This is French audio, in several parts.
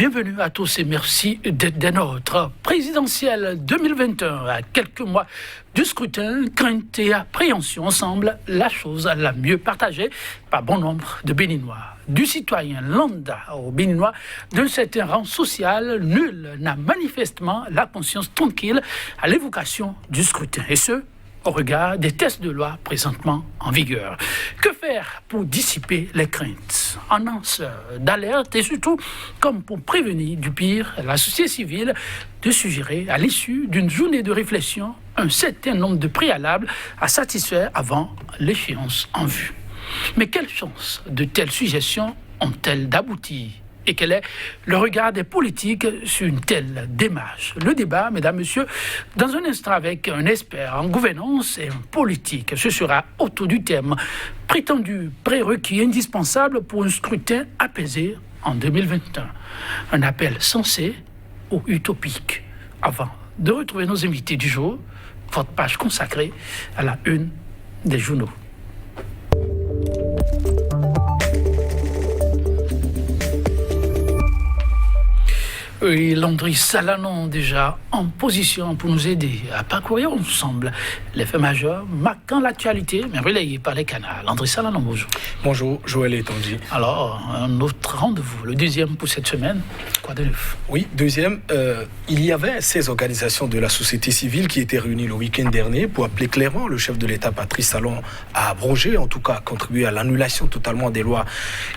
Bienvenue à tous et merci d'être des nôtres. Présidentielle 2021, à quelques mois du scrutin, crainte et appréhension semble la chose la mieux partagée par bon nombre de Béninois. Du citoyen lambda au Béninois d'un certain rang social, nul n'a manifestement la conscience tranquille à l'évocation du scrutin. Et ce, au regard des tests de loi présentement en vigueur. Que faire pour dissiper les craintes? En lanceur d'alerte et surtout, comme pour prévenir du pire, la société civile de suggérer, à l'issue d'une journée de réflexion, un certain nombre de préalables à satisfaire avant l'échéance en vue. Mais quelle chance de telles suggestions ont-elles d'aboutir? Et quel est le regard des politiques sur une telle démarche? Le débat, mesdames, messieurs, dans un instant avec un expert en gouvernance et en politique. Ce sera autour du thème prétendu prérequis indispensable pour un scrutin apaisé en 2021. Un appel sensé ou utopique. Avant de retrouver nos invités du jour, votre page consacrée à la une des journaux. Et Landry Salanon déjà en position pour nous aider à parcourir ensemble les faits majeurs marquant l'actualité, mais relayés par les canaux. Landry Salanon, bonjour. Bonjour, Joël et Tandy. Alors, un autre rendez-vous, le deuxième pour cette semaine. Quoi de neuf? Oui, deuxième, il y avait 16 organisations de la société civile qui étaient réunies le week-end dernier pour appeler clairement le chef de l'État, Patrice Talon, à abroger, en tout cas à contribuer à l'annulation totalement des lois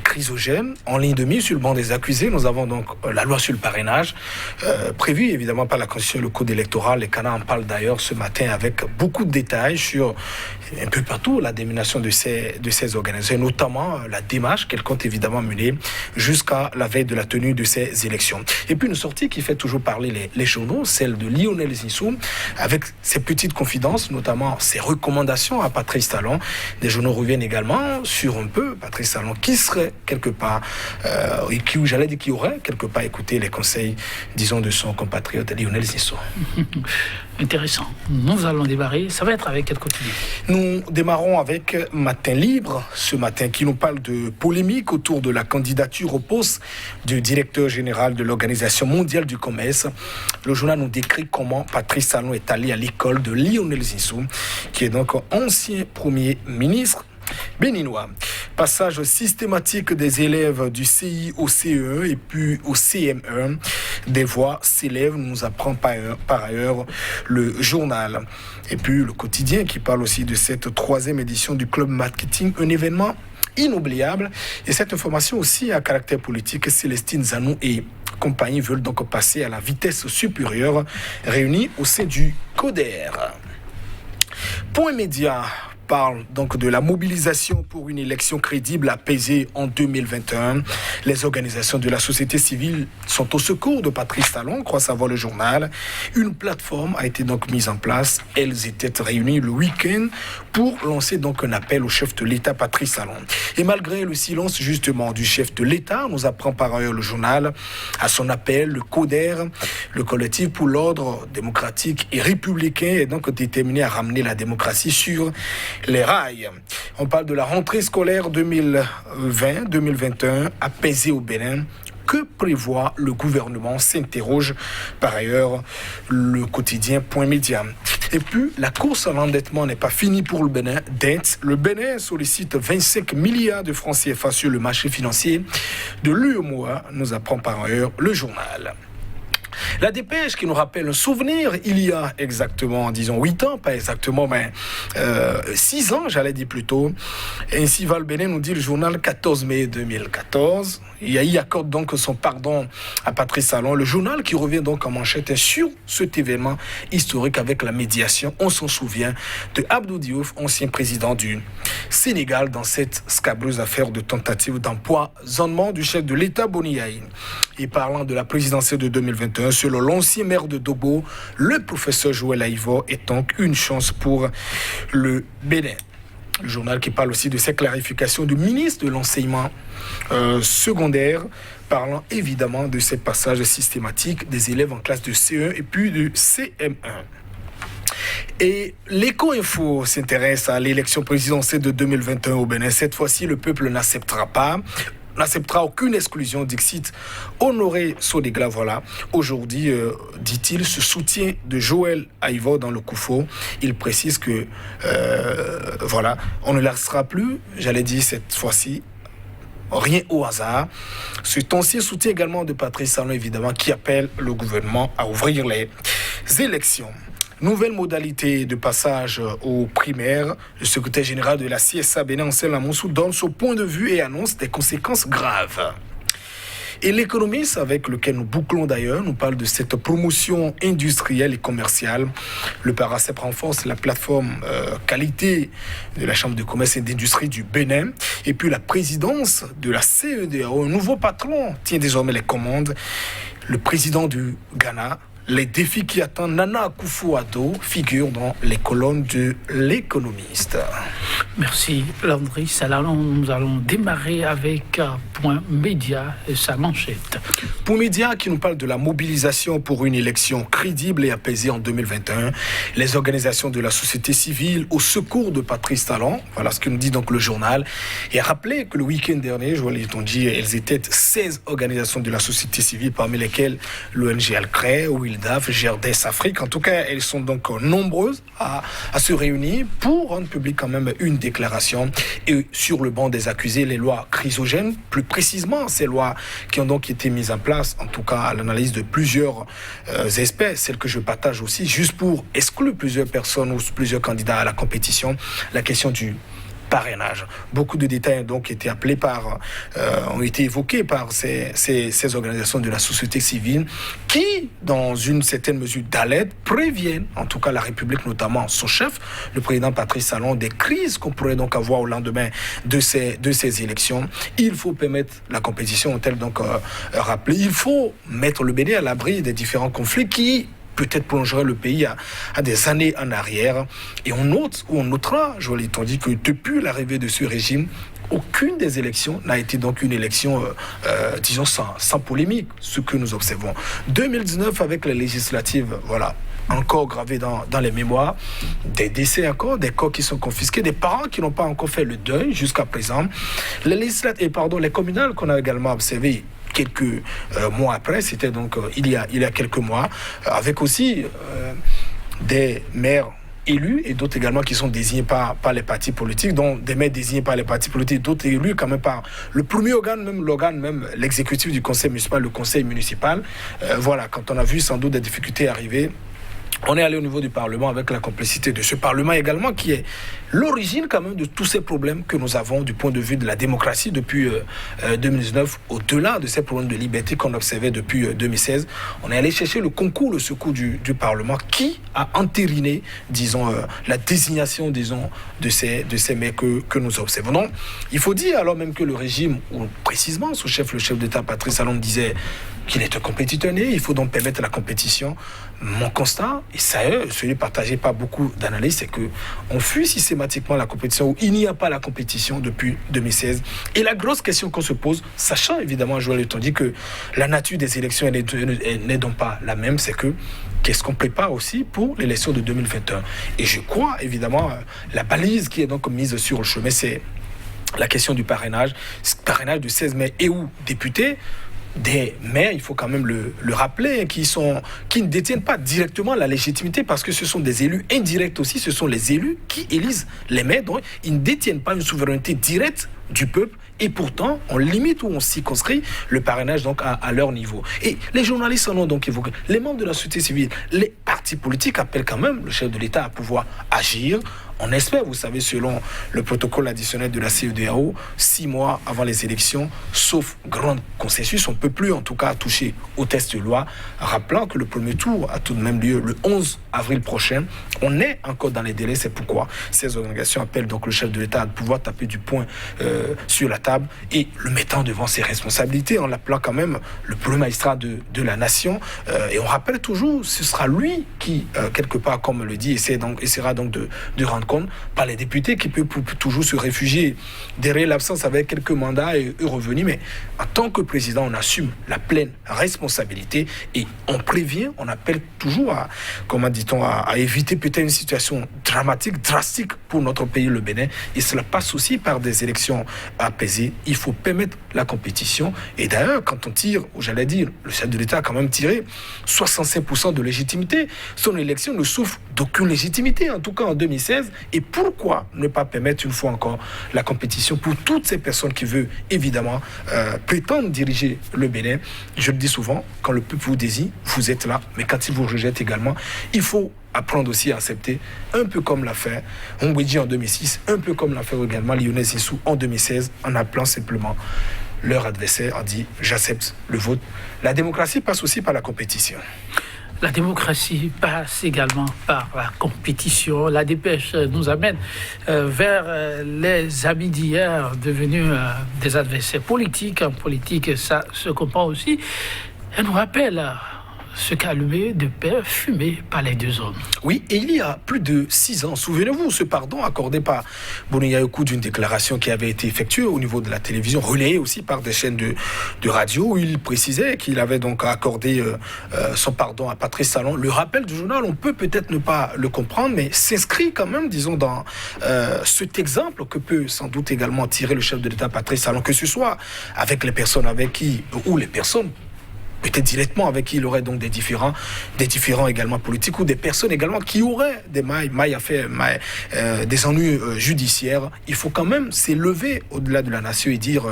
chrysogènes. En ligne de mise sur le banc des accusés, nous avons donc la loi sur le parrainage, prévu évidemment par la Constitution et le Code électoral. Les canards en parlent d'ailleurs ce matin avec beaucoup de détails sur un peu partout la dénomination de ces organisations, notamment la démarche qu'elles comptent évidemment mener jusqu'à la veille de la tenue de ces élections. Et puis une sortie qui fait toujours parler les journaux, celle de Lionel Zinsou, avec ses petites confidences, notamment ses recommandations à Patrice Talon. Des journaux reviennent également sur un peu Patrice Talon qui serait quelque part, qui aurait quelque part écouté les conseils, disons, de son compatriote Lionel Zinsou. Intéressant. Nous allons démarrer. Ça va être avec quel quotidien? Nous démarrons avec Matin Libre, ce matin, qui nous parle de polémique autour de la candidature au poste du directeur général de l'Organisation mondiale du commerce. Le journal nous décrit comment Patrice Talon est allé à l'école de Lionel Zinsou, qui est donc ancien Premier ministre béninois. Passage systématique des élèves du CI au CE1 et puis au CM1. Des voix s'élèvent, nous apprend par ailleurs le journal. Et puis le quotidien qui parle aussi de cette troisième édition du Club Marketing, un événement inoubliable. Et cette information aussi à caractère politique, Célestine Zanou et compagnie veulent donc passer à la vitesse supérieure, réunis au sein du CODER. Point média parle donc de la mobilisation pour une élection crédible apaisée en 2021. Les organisations de la société civile sont au secours de Patrice Talon, croit savoir le journal. Une plateforme a été donc mise en place. Elles étaient réunies le week-end pour lancer donc un appel au chef de l'État, Patrice Talon. Et malgré le silence justement du chef de l'État, nous apprend par ailleurs le journal, à son appel, le CODER, le collectif pour l'ordre démocratique et républicain, est donc déterminé à ramener la démocratie sur les rails. On parle de la rentrée scolaire 2020-2021 apaisée au Bénin. Que prévoit le gouvernement, s'interroge par ailleurs le quotidien Point Média. Et puis, la course à l'endettement n'est pas finie pour le Bénin. Le Bénin sollicite 25 milliards de francs CFA sur le marché financier de l'UEMOA, nous apprend par ailleurs le journal. La dépêche qui nous rappelle un souvenir, il y a exactement, disons 8 ans, pas exactement, mais 6 ans, j'allais dire plutôt. Ainsi va le Bénin, nous dit le journal 14 mai 2014. Il accorde donc son pardon à Patrice Talon. Le journal qui revient donc en manchette sur cet événement historique avec la médiation, on s'en souvient, de Abdou Diouf, ancien président du Sénégal, dans cette scabreuse affaire de tentative d'empoisonnement du chef de l'État Boni Yaye. Et parlant de la présidentielle de 2021, selon l'ancien maire de Dobo, le professeur Joël Aïvo est donc une chance pour le Bénin. Le journal qui parle aussi de ces clarifications du ministre de l'enseignement secondaire, parlant évidemment de ces passages systématiques des élèves en classe de CE1 et puis de CM1. Et l'Éco-Info s'intéresse à l'élection présidentielle de 2021 au Bénin. Cette fois-ci, le peuple n'acceptera pas n'acceptera aucune exclusion, dit-il. Honoré Sodegla, voilà. Aujourd'hui, dit-il, ce soutien de Joël Aïvo dans le Koufo, il précise que, voilà, on ne laissera plus, j'allais dire cette fois-ci, rien au hasard. Cet ancien soutien également de Patrice Talon, évidemment, qui appelle le gouvernement à ouvrir les élections. Nouvelle modalité de passage aux primaires. Le secrétaire général de la CSA, Bénin Anselme Amonsou, donne son point de vue et annonce des conséquences graves. Et l'économiste, avec lequel nous bouclons d'ailleurs, nous parle de cette promotion industrielle et commerciale. Le Paracep renforce la plateforme qualité de la Chambre de commerce et d'industrie du Bénin. Et puis la présidence de la CEDEAO, un nouveau patron, tient désormais les commandes. Le président du Ghana. Les défis qui attendent Nana Akufo-Addo figurent dans les colonnes de l'économiste. Merci Landry Salalon. Nous allons démarrer avec Point Média et sa manchette. Point Média qui nous parle de la mobilisation pour une élection crédible et apaisée en 2021. Les organisations de la société civile au secours de Patrice Talon. Voilà ce que nous dit donc le journal. Et rappelez que le week-end dernier, je vois les dit, elles étaient 16 organisations de la société civile, parmi lesquelles l'ONG Alcré, WILDAF, GERDES Afrique. En tout cas, elles sont donc nombreuses à se réunir pour rendre public quand même une déclaration. Et sur le banc des accusés, les lois chrysogènes, plus précisément ces lois qui ont donc été mises en place, en tout cas à l'analyse de plusieurs aspects, celles que je partage aussi, juste pour exclure plusieurs personnes ou plusieurs candidats à la compétition, la question du parrainage. Beaucoup de détails donc ont été évoqués par ces organisations de la société civile qui, dans une certaine mesure d'alerte, préviennent, en tout cas la République, notamment son chef, le président Patrice Talon, des crises qu'on pourrait donc avoir au lendemain de ces élections. Il faut permettre la compétition, ont-elles donc rappelé. Il faut mettre le Bénin à l'abri des différents conflits qui peut-être plongerait le pays à des années en arrière. Et on notera, je l'ai dit, que depuis l'arrivée de ce régime, aucune des élections n'a été donc une élection, disons, sans polémique, ce que nous observons. 2019, avec les législatives, voilà, encore gravées dans les mémoires, des décès encore, des corps qui sont confisqués, des parents qui n'ont pas encore fait le deuil jusqu'à présent. Les communales qu'on a également observées quelques mois après, c'était donc il y a quelques mois, avec aussi des maires élus et d'autres également qui sont désignés par les partis politiques, dont des maires désignés par les partis politiques, d'autres élus quand même par le premier l'organe même, l'exécutif du conseil municipal, le conseil municipal. Voilà, quand on a vu sans doute des difficultés arriver, on est allé au niveau du Parlement avec la complicité de ce Parlement également qui est l'origine quand même de tous ces problèmes que nous avons du point de vue de la démocratie depuis 2019, au-delà de ces problèmes de liberté qu'on observait depuis 2016. On est allé chercher le secours du Parlement qui a entériné, disons, la désignation, disons, de ces maires que nous observons. Donc, il faut dire alors même que le régime, ou précisément son chef, le chef d'État Patrice Talon disait qu'il est un compétiteur né, il faut donc permettre la compétition. Mon constat, et ça celui partagé par beaucoup d'analystes, c'est qu'on fuit systématiquement la compétition, où il n'y a pas la compétition depuis 2016. Et la grosse question qu'on se pose, sachant évidemment, Joël Le dit que la nature des élections n'est donc pas la même, c'est que qu'est-ce qu'on prépare aussi pour l'élection de 2021. Et je crois évidemment, la balise qui est donc mise sur le chemin, c'est la question du parrainage. Ce parrainage de 16 maires et ou députés, des maires, il faut quand même le rappeler, qui ne détiennent pas directement la légitimité parce que ce sont des élus indirects aussi, ce sont les élus qui élisent les maires, donc ils ne détiennent pas une souveraineté directe du peuple et pourtant on limite ou on circonscrit le parrainage donc à leur niveau. Et les journalistes en ont donc évoqué, les membres de la société civile, les partis politiques appellent quand même le chef de l'État à pouvoir agir. On espère, vous savez, selon le protocole additionnel de la CEDEAO, 6 mois avant les élections, sauf grand consensus, on ne peut plus en tout cas toucher au test de loi, rappelant que le premier tour a tout de même lieu le 11 avril prochain. On est encore dans les délais, c'est pourquoi ces organisations appellent donc le chef de l'État à pouvoir taper du poing sur la table et le mettant devant ses responsabilités, en l'appelant quand même le premier magistrat de la nation. Et on rappelle toujours, ce sera lui qui, quelque part, comme on le dit, essaiera donc de rendre compte par les députés qui peuvent toujours se réfugier derrière l'absence avec quelques mandats et revenir. Mais en tant que président, on assume la pleine responsabilité et on prévient, on appelle toujours à, comment dit-on, à éviter peut-être une situation dramatique, drastique pour notre pays, le Bénin. Et cela passe aussi par des élections apaisée. Il faut permettre la compétition. Et d'ailleurs, quand on tire, j'allais dire, le chef de l'État a quand même tiré 65% de légitimité. Son élection ne souffre d'aucune légitimité, en tout cas en 2016. Et pourquoi ne pas permettre une fois encore la compétition pour toutes ces personnes qui veulent évidemment prétendre diriger le Bénin? Je le dis souvent, quand le peuple vous désigne, vous êtes là. Mais quand il vous rejette également, il faut apprendre aussi à accepter, un peu comme l'a fait Mbouedji en 2006, un peu comme l'a fait également Lionel Sissou en 2016, en appelant simplement leur adversaire, en dit j'accepte le vote. La démocratie passe aussi par la compétition. La démocratie passe également par la compétition. La dépêche nous amène vers les amis d'hier devenus des adversaires politiques. En politique, ça se comprend aussi. Elle nous rappelle ce qu'allumé de paix fumé par les deux hommes. Oui, et il y a plus de 6 ans, souvenez-vous, ce pardon accordé par Boniaï au cours d'une déclaration qui avait été effectuée au niveau de la télévision, relayée aussi par des chaînes de radio, où il précisait qu'il avait donc accordé son pardon à Patrice Talon. Le rappel du journal, on peut peut-être ne pas le comprendre, mais s'inscrit quand même, disons, dans cet exemple que peut sans doute également tirer le chef de l'État Patrice Talon, que ce soit avec les personnes avec qui, ou les personnes peut-être directement avec qui il aurait donc des différends également politiques, ou des personnes également qui auraient des des ennuis judiciaires. Il faut quand même s'élever au-delà de la nation et dire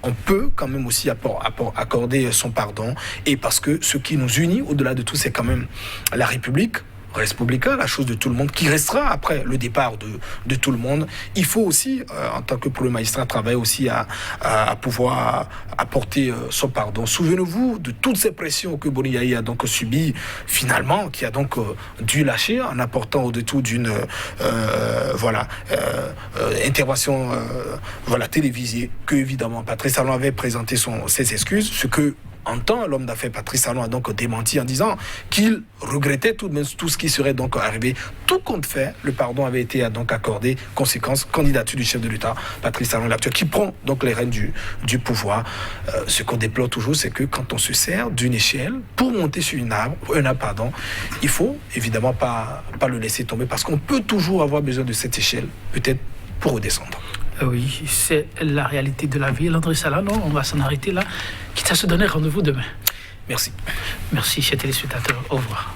on peut quand même aussi accorder son pardon, et parce que ce qui nous unit au-delà de tout, c'est quand même la République. Républicain, la chose de tout le monde, qui restera après le départ de tout le monde. Il faut aussi, en tant que pour le magistrat, travailler aussi à pouvoir apporter son pardon. Souvenez-vous de toutes ces pressions que Boniaï a donc subies, finalement, qui a donc dû lâcher en apportant au-dessous d'une intervention télévisée, que évidemment Patrice Talon avait présenté ses excuses, ce que en temps, l'homme d'affaires Patrice Talon a donc démenti en disant qu'il regrettait tout de même tout ce qui serait donc arrivé. Tout compte fait, le pardon avait été donc accordé. Conséquence, candidature du chef de l'État, Patrice Talon, l'actuel, qui prend donc les rênes du pouvoir. Ce qu'on déplore toujours, c'est que quand on se sert d'une échelle pour monter sur un arbre, il faut évidemment pas le laisser tomber, parce qu'on peut toujours avoir besoin de cette échelle, peut-être pour redescendre. Oui, c'est la réalité de la vie. Landry Salano, on va s'en arrêter là, quitte à se donner rendez-vous demain. Merci. Merci, chers téléspectateurs. Au revoir.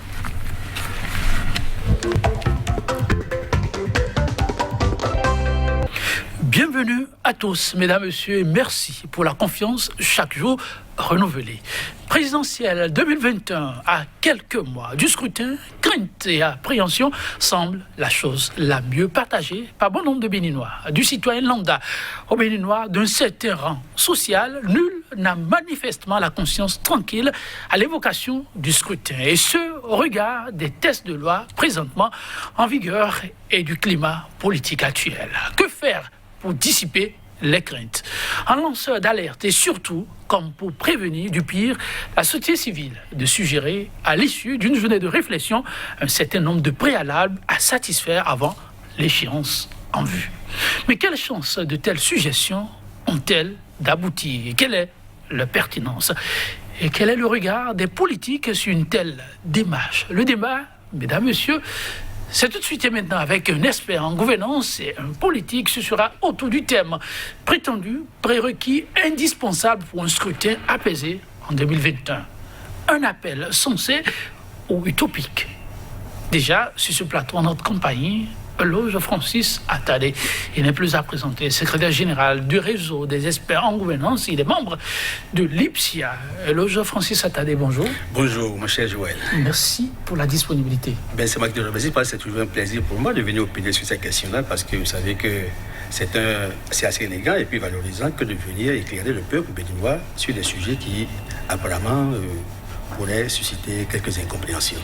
Bienvenue à tous, mesdames, messieurs, et merci pour la confiance chaque jour renouvelée. Présidentielle 2021, à quelques mois du scrutin, crainte et appréhension semble la chose la mieux partagée par bon nombre de Béninois. Du citoyen lambda aux Béninois d'un certain rang social, nul n'a manifestement la conscience tranquille à l'évocation du scrutin, et ce, au regard des tests de loi présentement en vigueur et du climat politique actuel. Que faire pour dissiper les craintes? En lanceur d'alerte et surtout, comme pour prévenir du pire, la société civile de suggérer, à l'issue d'une journée de réflexion, un certain nombre de préalables à satisfaire avant l'échéance en vue. Mais quelle chance de telles suggestions ont-elles d'aboutir? Quelle est leur pertinence? Et quel est le regard des politiques sur une telle démarche? Le débat, mesdames, messieurs, c'est tout de suite et maintenant avec un expert en gouvernance et un politique. Ce sera autour du thème prétendu, prérequis, indispensable pour un scrutin apaisé en 2021. Un appel sensé ou utopique. Déjà, sur ce plateau, en notre compagnie, Loge Francis Attadé. Il n'est plus à présenter, secrétaire général du réseau des experts en gouvernance. Il est membre de l'IPSIA. Loge Francis Attadé, bonjour. Bonjour, mon cher Joël. Merci pour la disponibilité. C'est moi qui te remercie, parce que c'est toujours un plaisir pour moi de venir opiner sur cette question-là, parce que vous savez que c'est assez élégant et puis valorisant que de venir éclairer le peuple béninois sur des sujets qui, apparemment, pourrait susciter quelques incompréhensions.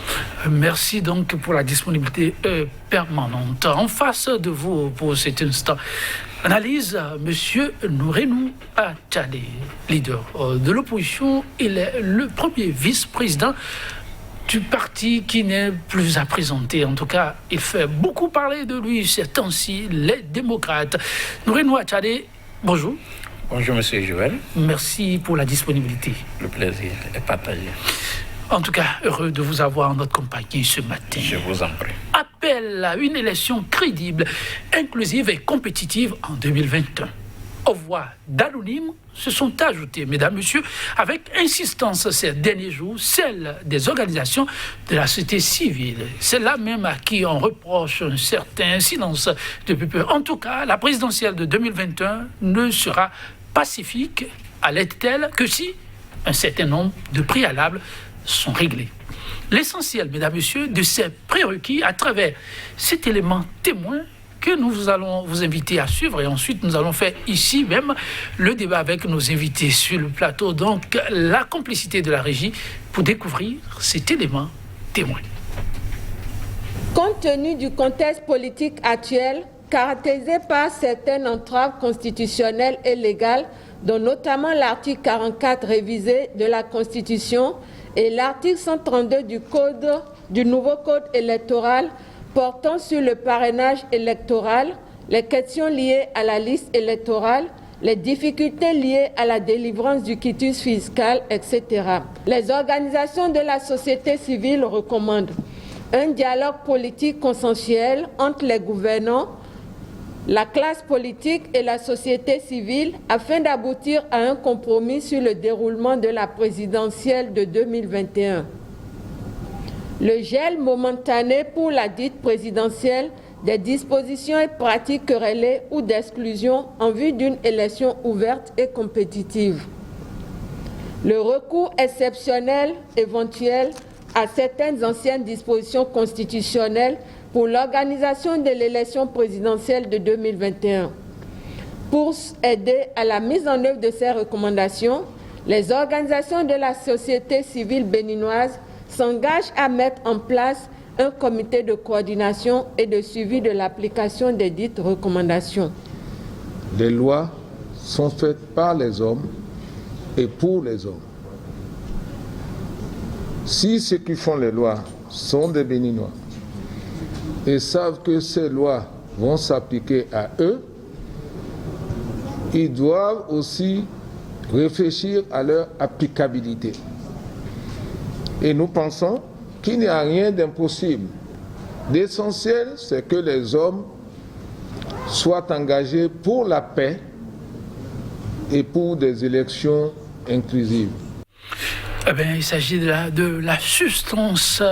Merci donc pour la disponibilité permanente. En face de vous pour cet instant, analyse Monsieur Nourenou Attadé, leader de l'opposition. Il est le premier vice-président du parti qui n'est plus à présenter. En tout cas, il fait beaucoup parler de lui ces temps-ci, les démocrates. Nourenou Attadé, bonjour. Bonjour, monsieur Joël. Merci pour la disponibilité. Le plaisir est partagé. En tout cas, heureux de vous avoir en notre compagnie ce matin. Je vous en prie. Appel à une élection crédible, inclusive et compétitive en 2021. aux voix d'anonymes se sont ajoutées, mesdames, messieurs, avec insistance ces derniers jours, celles des organisations de la société civile. C'est là même à qui on reproche un certain silence depuis peu. En tout cas, la présidentielle de 2021 ne sera pacifique, à l'être-t-elle, que si un certain nombre de préalables sont réglés. L'essentiel, mesdames, messieurs, de ces prérequis à travers cet élément témoin que nous allons vous inviter à suivre, et ensuite nous allons faire ici même le débat avec nos invités sur le plateau, donc la complicité de la régie pour découvrir cet élément témoin. Compte tenu du contexte politique actuel, caractérisé par certaines entraves constitutionnelles et légales, dont notamment l'article 44 révisé de la Constitution et l'article 132 du nouveau code électoral portant sur le parrainage électoral, les questions liées à la liste électorale, les difficultés liées à la délivrance du quitus fiscal, etc. Les organisations de la société civile recommandent un dialogue politique consensuel entre les gouvernants, la classe politique et la société civile afin d'aboutir à un compromis sur le déroulement de la présidentielle de 2021. Le gel momentané pour la dite présidentielle des dispositions et pratiques querellées ou d'exclusion en vue d'une élection ouverte et compétitive. Le recours exceptionnel éventuel à certaines anciennes dispositions constitutionnelles pour l'organisation de l'élection présidentielle de 2021. Pour aider à la mise en œuvre de ces recommandations, les organisations de la société civile béninoise s'engagent à mettre en place un comité de coordination et de suivi de l'application des dites recommandations. Les lois sont faites par les hommes et pour les hommes. Si ceux qui font les lois sont des Béninois et savent que ces lois vont s'appliquer à eux, ils doivent aussi réfléchir à leur applicabilité. Et nous pensons qu'il n'y a rien d'impossible. L'essentiel, c'est que les hommes soient engagés pour la paix et pour des élections inclusives. Eh bien, il s'agit de la substance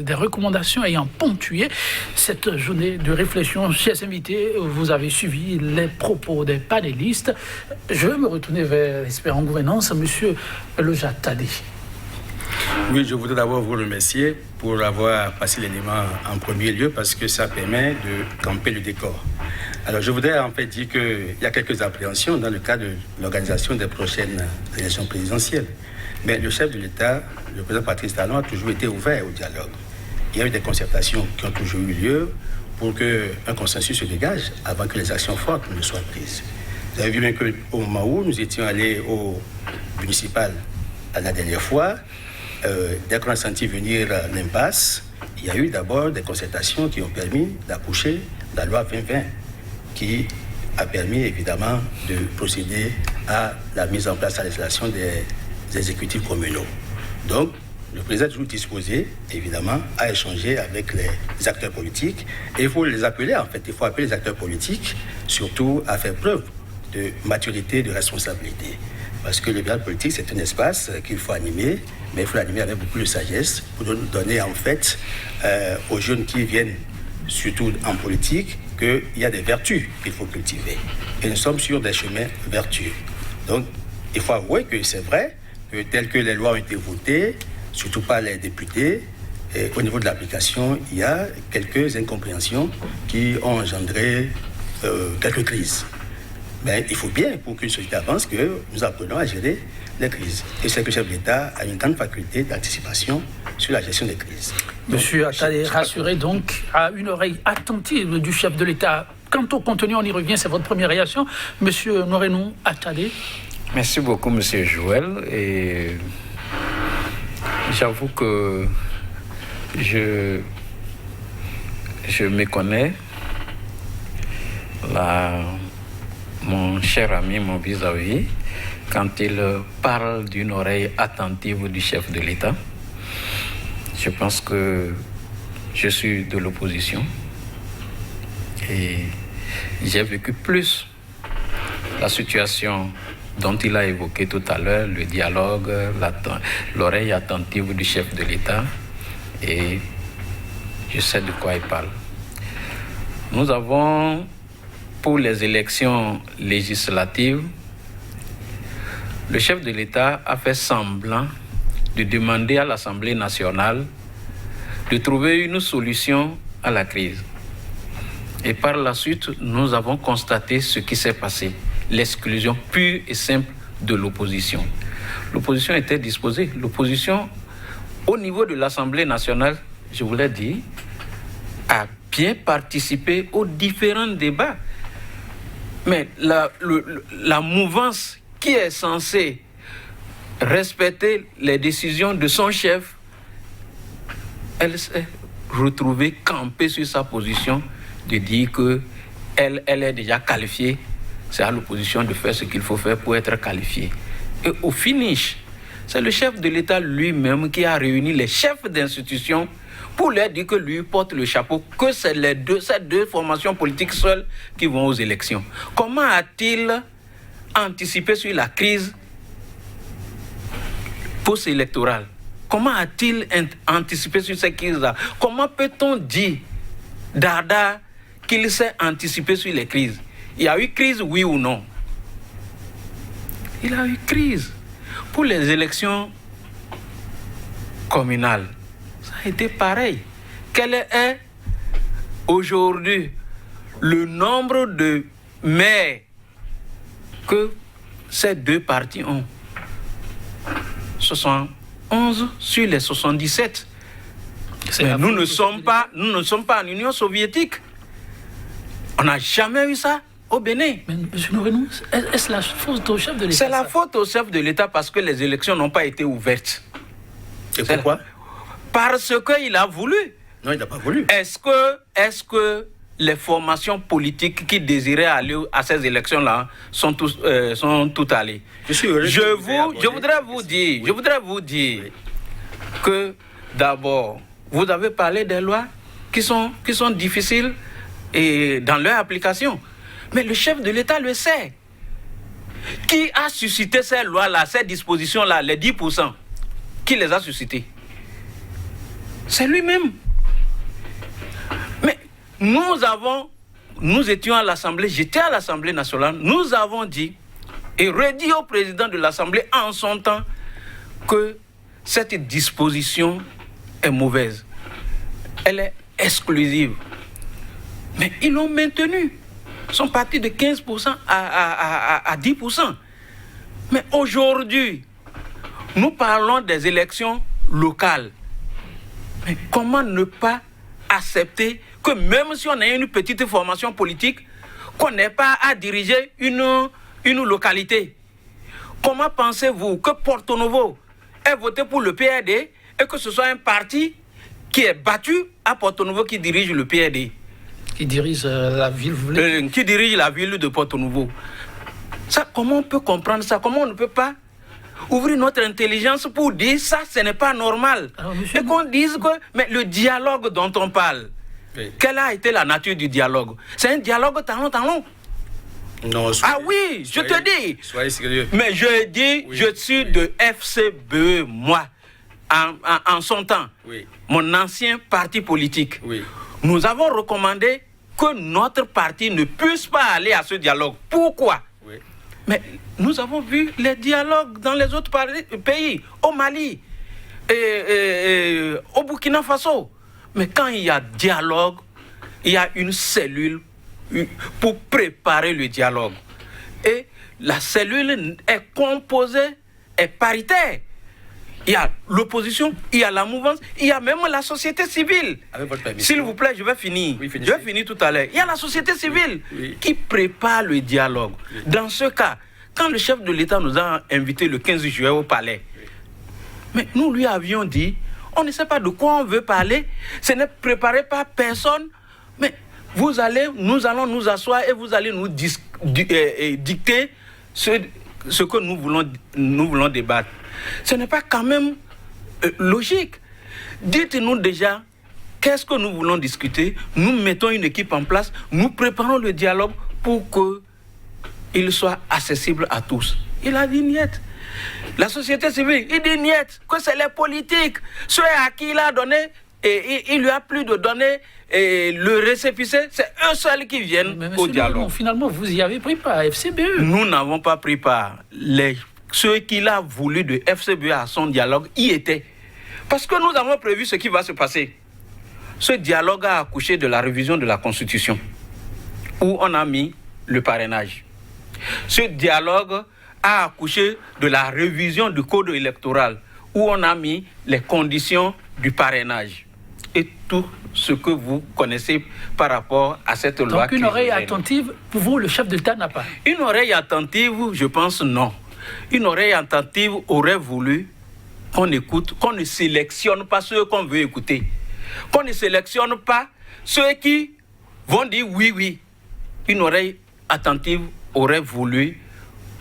des recommandations ayant ponctué cette journée de réflexion. Chers invités, vous avez suivi les propos des panélistes. Je vais me retourner vers l'Espérance Gouvernance, monsieur Lojat Tadé. Oui, je voudrais d'abord vous remercier pour avoir passé l'élément en premier lieu parce que ça permet de camper le décor. Alors, je voudrais en fait dire qu'il y a quelques appréhensions dans le cadre de l'organisation des prochaines élections présidentielles. Mais le chef de l'État, le président Patrice Talon, a toujours été ouvert au dialogue. Il y a eu des concertations qui ont toujours eu lieu pour qu'un consensus se dégage avant que les actions fortes ne soient prises. Vous avez vu bien qu'au moment où nous étions allés au municipal la dernière fois, dès qu'on a senti venir l'impasse, il y a eu d'abord des concertations qui ont permis d'accoucher la loi 2020, qui a permis évidemment de procéder à la mise en place à l'installation des exécutifs communaux. Donc, le président est toujours disposé, évidemment, à échanger avec les acteurs politiques. Et il faut les appeler, en fait, il faut appeler les acteurs politiques, surtout à faire preuve de maturité, de responsabilité. Parce que le dialogue politique, c'est un espace qu'il faut animer, mais il faut l'animer avec beaucoup de sagesse pour donner, en fait, aux jeunes qui viennent, surtout en politique, qu'il y a des vertus qu'il faut cultiver. Et nous sommes sur des chemins vertueux. Donc, il faut avouer que c'est vrai, que telles que les lois ont été votées, surtout par les députés, et au niveau de l'application, il y a quelques incompréhensions qui ont engendré quelques crises. Mais il faut bien, pour qu'une société avance, que nous apprenons à gérer les crises. Et c'est que le chef de l'État a une grande faculté d'anticipation sur la gestion des crises. Monsieur Attadé, rassuré donc à une oreille attentive du chef de l'État. Quant au contenu, on y revient, c'est votre première réaction. Monsieur Norenou Attadé. Merci beaucoup, monsieur Joël. Et j'avoue que je méconnais mon cher ami, mon vis-à-vis, quand il parle d'une oreille attentive du chef de l'État. Je pense que je suis de l'opposition et j'ai vécu plus la situation dont il a évoqué tout à l'heure, le dialogue, l'oreille attentive du chef de l'État, et je sais de quoi il parle. Nous avons, pour les élections législatives, le chef de l'État a fait semblant de demander à l'Assemblée nationale de trouver une solution à la crise. Et par la suite, nous avons constaté ce qui s'est passé, l'exclusion pure et simple de l'opposition. L'opposition était disposée. L'opposition, au niveau de l'Assemblée nationale, je vous l'ai dit, a bien participé aux différents débats. Mais la mouvance qui est censée respecter les décisions de son chef, elle s'est retrouvée campée sur sa position de dire qu'elle est déjà qualifiée. C'est à l'opposition de faire ce qu'il faut faire pour être qualifiée. Et au finish, c'est le chef de l'État lui-même qui a réuni les chefs d'institutions pour leur dire que lui porte le chapeau, que c'est ces deux formations politiques seules qui vont aux élections. Comment a-t-il anticipé sur la crise post-électorale? Comment a-t-il anticipé sur cette crise-là? Comment peut-on dire, Dada, qu'il s'est anticipé sur les crises? Il y a eu crise, oui ou non? Il a eu crise. Pour les élections communales, ça a été pareil. Quel est aujourd'hui le nombre de maires que ces deux partis ont? 71 sur les 77. Mais nous ne sommes pas en Union soviétique. On n'a jamais eu ça au Bénin. Mais M. Nourenou, est-ce la faute au chef de l'État? C'est la faute au chef de l'État parce que les élections n'ont pas été ouvertes. Et pourquoi? Parce qu'il a voulu. Non, il n'a pas voulu. Est-ce que les formations politiques qui désiraient aller à ces élections-là sont toutes allées? Je voudrais vous dire oui, que d'abord, vous avez parlé des lois qui sont difficiles et dans leur application. Mais le chef de l'État le sait. Qui a suscité ces lois-là, ces dispositions-là, les 10%? Qui les a suscitées? C'est lui-même. Mais nous étions à l'Assemblée, j'étais à l'Assemblée nationale, nous avons dit et redit au président de l'Assemblée en son temps que cette disposition est mauvaise. Elle est exclusive. Mais ils l'ont maintenue. Ils sont partis de 15% à 10%. Mais aujourd'hui, nous parlons des élections locales. Mais comment ne pas accepter que même si on a une petite formation politique, qu'on n'ait pas à diriger une localité? Comment pensez-vous que Porto Novo ait voté pour le PRD et que ce soit un parti qui est battu à Porto Novo qui dirige le PRD? Qui dirige la ville, vous voulez? Qui dirige la ville de Porto Novo. Ça, comment on peut comprendre ça? Comment on ne peut pas ouvrir notre intelligence pour dire ça, ce n'est pas normal? Alors, et qu'on dise que mais le dialogue dont on parle, oui, quelle a été la nature du dialogue? C'est un dialogue talon. non, Ah oui, je te dis. Soyez sérieux. Mais je dis, oui, je suis de FCBE, moi, en son temps, oui, mon ancien parti politique. oui, Nous avons recommandé que notre parti ne puisse pas aller à ce dialogue. Pourquoi? oui. Mais nous avons vu les dialogues dans les autres pays, au Mali, et au Burkina Faso. Mais quand il y a dialogue, il y a une cellule pour préparer le dialogue. Et la cellule est composée, est paritaire. Il y a l'opposition, il y a la mouvance, il y a même la société civile. Avec votre permission. S'il vous plaît, je vais finir. Oui, je vais finir tout à l'heure. Il y a la société civile qui prépare le dialogue. Oui. Dans ce cas, quand le chef de l'État nous a invités le 15 juillet au palais, mais nous lui avions dit, on ne sait pas de quoi on veut parler, ce n'est préparé par personne, mais nous allons nous asseoir et vous allez nous dicter ce que nous voulons débattre. Ce n'est pas quand même logique. Dites-nous déjà qu'est-ce que nous voulons discuter. Nous mettons une équipe en place, nous préparons le dialogue pour qu'il il soit accessible à tous. Il a dit niet. La société civile, il dit niet, que c'est les politiques, ceux à qui il a donné, et il lui a plus de donner le récépissé, c'est eux seuls qui viennent au dialogue. Finalement, vous y avez pris part, FCBE. Nous n'avons pas pris part. Ceux qu'il a voulu de FCBE à son dialogue y étaient. Parce que nous avons prévu ce qui va se passer. Ce dialogue a accouché de la révision de la Constitution, où on a mis le parrainage. Ce dialogue a accouché de la révision du code électoral, où on a mis les conditions du parrainage. Et tout ce que vous connaissez par rapport à cette loi. Donc une oreille attentive, pour vous, le chef de l'État n'a pas? Une oreille attentive, je pense non. Une oreille attentive aurait voulu qu'on écoute, qu'on ne sélectionne pas ceux qu'on veut écouter. Qu'on ne sélectionne pas ceux qui vont dire oui, oui. Une oreille attentive aurait voulu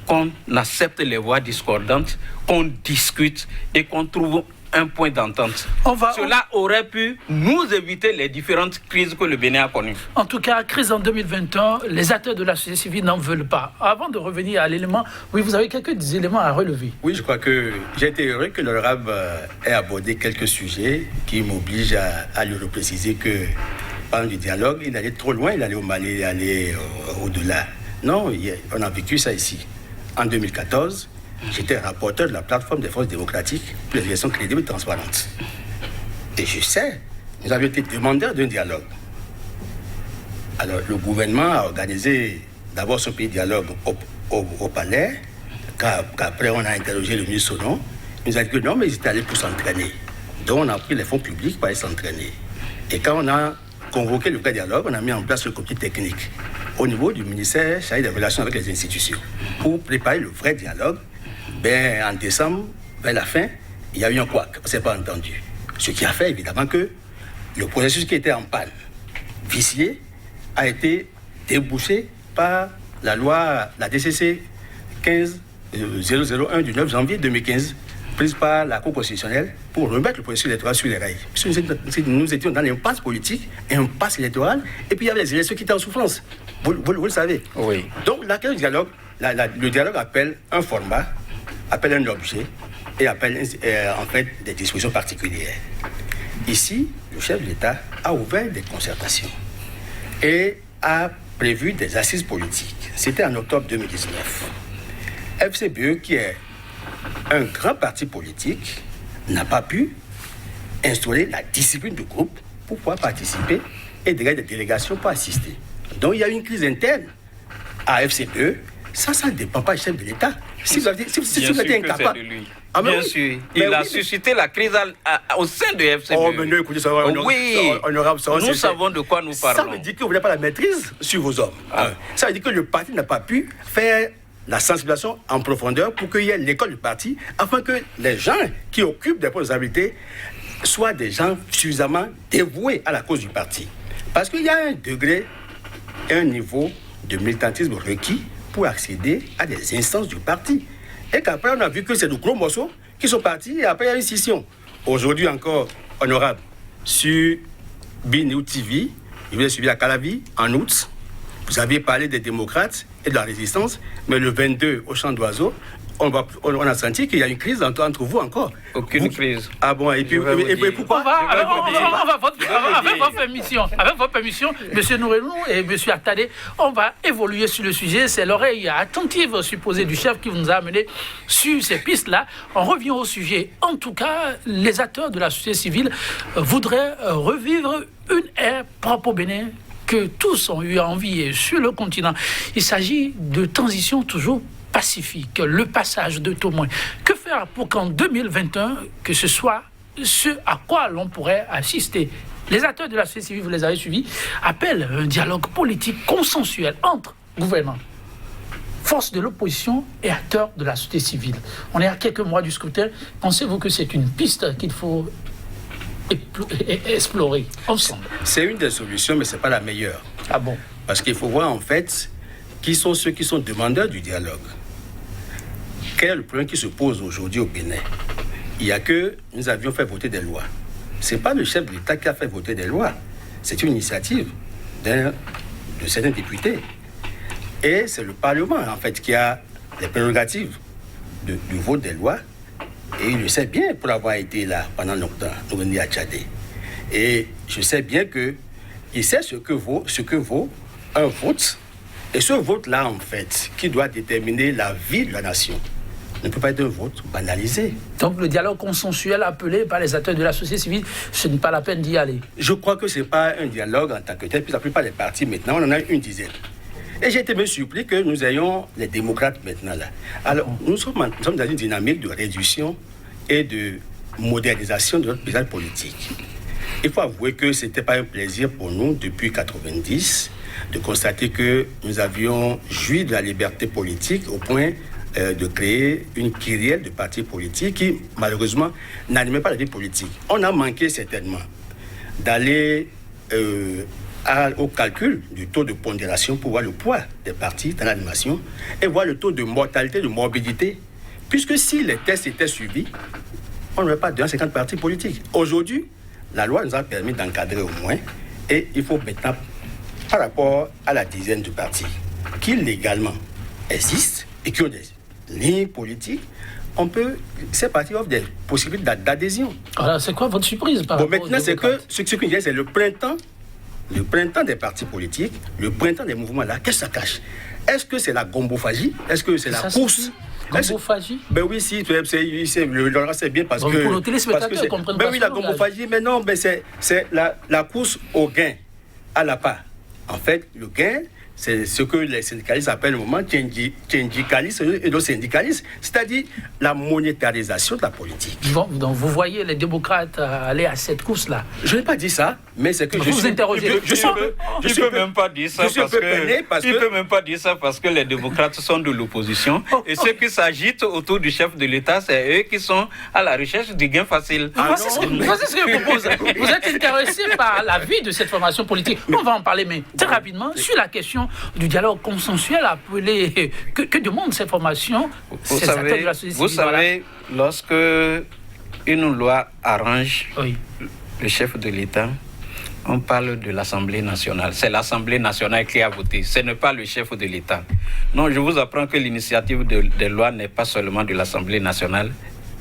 qu'on accepte les voix discordantes, qu'on discute et qu'on trouve un point d'entente. Cela aurait pu nous éviter les différentes crises que le Bénin a connues. En tout cas, crise en 2021, les acteurs de la société civile n'en veulent pas. Avant de revenir à l'élément, oui, vous avez quelques éléments à relever. Oui, je crois que j'ai été heureux que l'honorable ait abordé quelques sujets qui m'obligent à lui repréciser que, pendant du dialogue, il allait trop loin, il allait au Mali, il allait au-delà. Non, on a vécu ça ici. En 2014, j'étais rapporteur de la plateforme des forces démocratiques pour les élections crédibles et transparentes. Et je sais, nous avions été demandeurs d'un dialogue. Alors, le gouvernement a organisé d'abord ce petit dialogue au palais, qu'après on a interrogé le ministre Sonon. Il nous a dit que non, mais ils étaient allés pour s'entraîner. Donc, on a pris les fonds publics pour aller s'entraîner. Et quand on a convoqué le vrai dialogue, on a mis en place le comité technique au niveau du ministère chargé des relations avec les institutions pour préparer le vrai dialogue. En décembre, vers la fin, il y a eu un couac, on ne s'est pas entendu. Ce qui a fait évidemment que le processus qui était en panne, vicié, a été débouché par la loi, la DCC 15-001 du 9 janvier 2015, prise par la Cour constitutionnelle pour remettre le processus électoral sur les rails. Nous étions dans l'impasse politique, impasse électorale, et puis il y avait les élections qui étaient en souffrance. Vous le savez. Oui. Donc, le dialogue appelle un format, appelle un objet et appelle en fait des dispositions particulières. Ici, le chef de l'État a ouvert des concertations et a prévu des assises politiques. C'était en octobre 2019. FCBE, qui est un grand parti politique, n'a pas pu instaurer la discipline du groupe pour pouvoir participer et dégager des délégations pour assister. Donc il y a eu une crise interne à FCBE. Ça ne dépend pas du chef de l'État. Si vous êtes incapable... Bien sûr. Il a suscité la crise au sein de FCBE. Oh, mais non, écoutez, ça va, nous savons de quoi nous parlons. Ça veut dire que vous n'avez pas la maîtrise sur vos hommes. Ça veut dire que le parti n'a pas pu faire la sensibilisation en profondeur pour qu'il y ait l'école du parti, afin que les gens qui occupent des responsabilités soient des gens suffisamment dévoués à la cause du parti. Parce qu'il y a un degré, un niveau de militantisme requis pour accéder à des instances du parti. Et qu'après, on a vu que c'est de gros morceaux qui sont partis et après, il y a une scission. Aujourd'hui encore, honorable, sur BNews TV, je vous ai suivi à Calavi en août. Vous aviez parlé des démocrates et de la résistance, mais le 22 au Champ d'Oiseaux, on a senti qu'il y a une crise entre vous encore. Aucune crise. Ah bon, et puis pourquoi? Avec votre permission, M. Nourelou et M. Attadé, on va évoluer sur le sujet. C'est l'oreille attentive supposée du chef qui nous a amené sur ces pistes-là. On revient au sujet. En tout cas, les acteurs de la société civile voudraient revivre une ère propre au Bénin que tous ont eu envie sur le continent. Il s'agit de transition toujours pacifique, le passage de témoins. Que faire pour qu'en 2021, que ce soit ce à quoi l'on pourrait assister? Les acteurs de la société civile, vous les avez suivis, appellent un dialogue politique consensuel entre gouvernants, forces de l'opposition et acteurs de la société civile. On est à quelques mois du scrutin. Pensez-vous que c'est une piste qu'il faut explorer ensemble? C'est une des solutions, mais ce n'est pas la meilleure. Ah bon? Parce qu'il faut voir en fait qui sont ceux qui sont demandeurs du dialogue. Quel est le problème qui se pose aujourd'hui au Bénin? Il y a que nous avions fait voter des lois. Ce n'est pas le chef de l'État qui a fait voter des lois. C'est une initiative de certains députés. Et c'est le Parlement, en fait, qui a les prérogatives du vote des lois. Et il le sait bien pour avoir été là pendant longtemps, à Tchadé. Et je sais bien qu'il sait ce que vaut un vote. Et ce vote-là, en fait, qui doit déterminer la vie de la nation, ne peut pas être un vote banalisé. Donc le dialogue consensuel appelé par les acteurs de la société civile, ce n'est pas la peine d'y aller. Je crois que ce n'est pas un dialogue en tant que tel, puis la plupart des partis maintenant, on en a une dizaine. Et j'ai été même surpris que nous ayons les démocrates maintenant là. Alors, nous sommes dans une dynamique de réduction et de modernisation de notre paysage politique. Il faut avouer que ce n'était pas un plaisir pour nous depuis 1990 de constater que nous avions joui de la liberté politique au point de créer une kyrielle de partis politiques qui, malheureusement, n'animaient pas la vie politique. On a manqué certainement d'aller au calcul du taux de pondération pour voir le poids des partis dans l'animation et voir le taux de mortalité, de morbidité, puisque si les tests étaient suivis, on n'aurait pas 250 partis politiques. Aujourd'hui, la loi nous a permis d'encadrer au moins, et il faut maintenant, par rapport à la dizaine de partis qui légalement existent et qui ont des lignes politiques, ces partis offrent des possibilités d'adhésion. Alors, c'est quoi votre surprise par rapport maintenant, c'est que ce qui vient, c'est le printemps des partis politiques, le printemps des mouvements là. Qu'est-ce que ça cache? Est-ce que c'est la gombophagie? Est-ce que c'est la course? Gombophagie? Ben oui, si, c'est bien parce que... Pour nos téléspectateurs, comprennent pas. Ben oui, la gombophagie, mais non, ben c'est la course au gain, à la part. En fait, le gain, c'est ce que les syndicalistes appellent le moment syndicalisme et le syndicalisme, c'est-à-dire la monétarisation de la politique. Donc vous voyez les démocrates aller à cette course-là. Je n'ai pas dit ça, mais c'est que vous interrogez. Je ne peux même pas dire ça parce que les démocrates sont de l'opposition et ceux qui s'agitent autour du chef de l'État, c'est eux qui sont à la recherche du gain facile. Voici ce que je propose. Vous êtes intéressé par la vie de cette formation politique. On va en parler, mais très rapidement, sur la question du dialogue consensuel appelé, que demandent ces formations, ces acteurs de la société civile. Vous savez, lorsque une loi arrange le chef de l'État, on parle de l'Assemblée nationale. C'est l'Assemblée nationale qui a voté. Ce n'est pas le chef de l'État. Non, je vous apprends que l'initiative des lois n'est pas seulement de l'Assemblée nationale,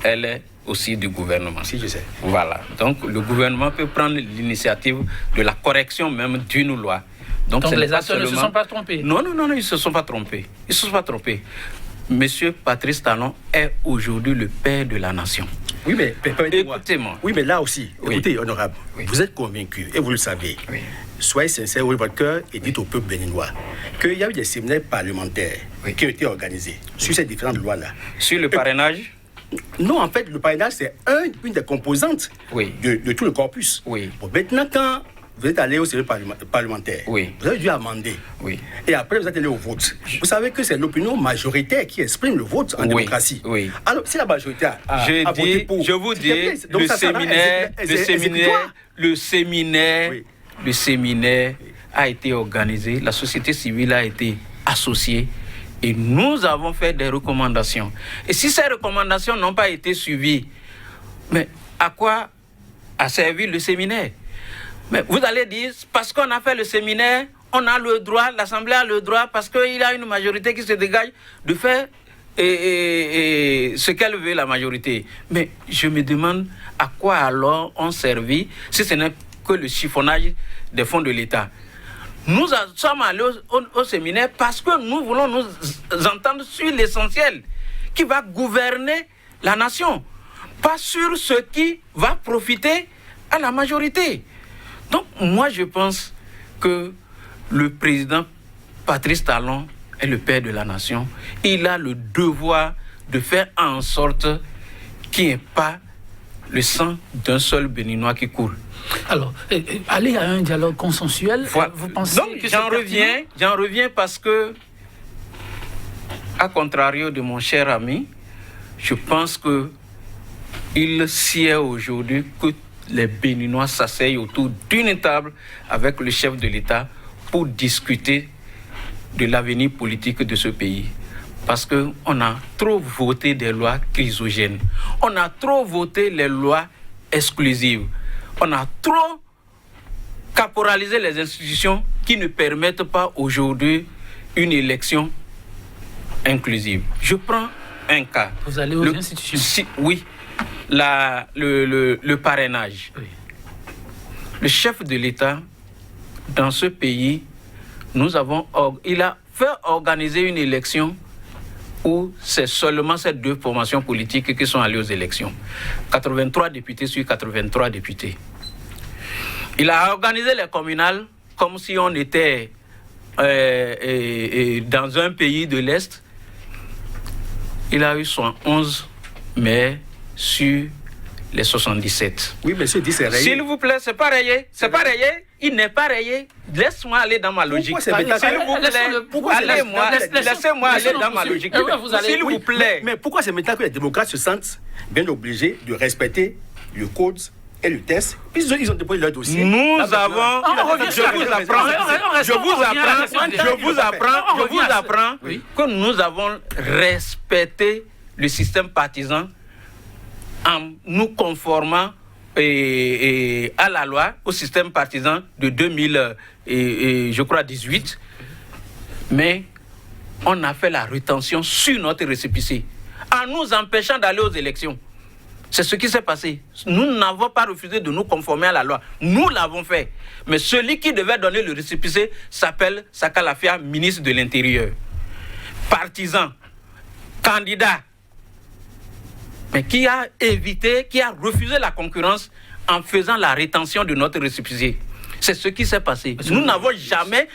elle est aussi du gouvernement. Si, je sais. Voilà. Donc, le gouvernement peut prendre l'initiative de la correction même d'une loi. Donc les acteurs ne se sont pas trompés. Non, ils ne se sont pas trompés. Ils ne se sont pas trompés. Monsieur Patrice Talon est aujourd'hui le père de la nation. Oui, mais écoutez-moi. Oui, mais là aussi, écoutez, honorable, vous êtes convaincu, et vous le savez. Oui. Soyez sincère, ouvrez votre cœur et dites au peuple béninois qu'il y a eu des séminaires parlementaires qui ont été organisés sur ces différentes lois-là. Sur le parrainage? Non, en fait, le parrainage, c'est une des composantes de tout le corpus. Oui. Bon, maintenant, quand vous êtes allé au séminaire parlementaire, vous avez dû amender. Oui. Et après, vous êtes allé au vote. Vous savez que c'est l'opinion majoritaire qui exprime le vote en démocratie. Oui. Alors, si la majorité a voté pour... Je vous dis, le séminaire a été organisé, la société civile a été associée et nous avons fait des recommandations. Et si ces recommandations n'ont pas été suivies, mais à quoi a servi le séminaire? Mais vous allez dire, parce qu'on a fait le séminaire, on a le droit, l'Assemblée a le droit, parce qu'il y a une majorité qui se dégage, de faire ce qu'elle veut, la majorité. Mais je me demande à quoi alors on servit, si ce n'est que le chiffonnage des fonds de l'État. Nous sommes allés au séminaire parce que nous voulons nous entendre sur l'essentiel qui va gouverner la nation, pas sur ce qui va profiter à la majorité. Donc, moi, je pense que le président Patrice Talon est le père de la nation. Il a le devoir de faire en sorte qu'il n'y ait pas le sang d'un seul Béninois qui coule. Alors, aller à un dialogue consensuel, vous pensez donc, que j'en reviens parce que, à contrario de mon cher ami, je pense qu'il sied aujourd'hui que les Béninois s'asseyent autour d'une table avec le chef de l'État pour discuter de l'avenir politique de ce pays. Parce qu'on a trop voté des lois chrysogènes. On a trop voté les lois exclusives. On a trop caporalisé les institutions qui ne permettent pas aujourd'hui une élection inclusive. Je prends un cas. Vous allez aux institutions. Oui, le parrainage. Oui. Le chef de l'État, dans ce pays, il a fait organiser une élection où c'est seulement ces deux formations politiques qui sont allées aux élections. 83 députés sur 83 députés. Il a organisé les communales comme si on était dans un pays de l'Est. Il a eu 111 maires sur les 77. Oui, monsieur dit c'est rayé. S'il vous plaît, c'est pas rayé. C'est pas rayé. Il n'est pas rayé. Laisse-moi aller dans ma logique. S'il vous plaît, laissez-moi aller dans ma logique. S'il vous plaît. Mais pourquoi c'est maintenant que les démocrates se sentent bien obligés de respecter le code et le test? Ils ont déposé leur dossier. Je vous apprends que nous avons respecté le système partisan en nous conformant à la loi, au système partisan de 2018, mais on a fait la rétention sur notre récépissé, en nous empêchant d'aller aux élections. C'est ce qui s'est passé. Nous n'avons pas refusé de nous conformer à la loi. Nous l'avons fait. Mais celui qui devait donner le récépissé s'appelle Saka Lafia, ministre de l'Intérieur. Partisan, candidat, mais qui a refusé la concurrence en faisant la rétention de notre récépissé. C'est ce qui s'est passé. Nous n'avons jamais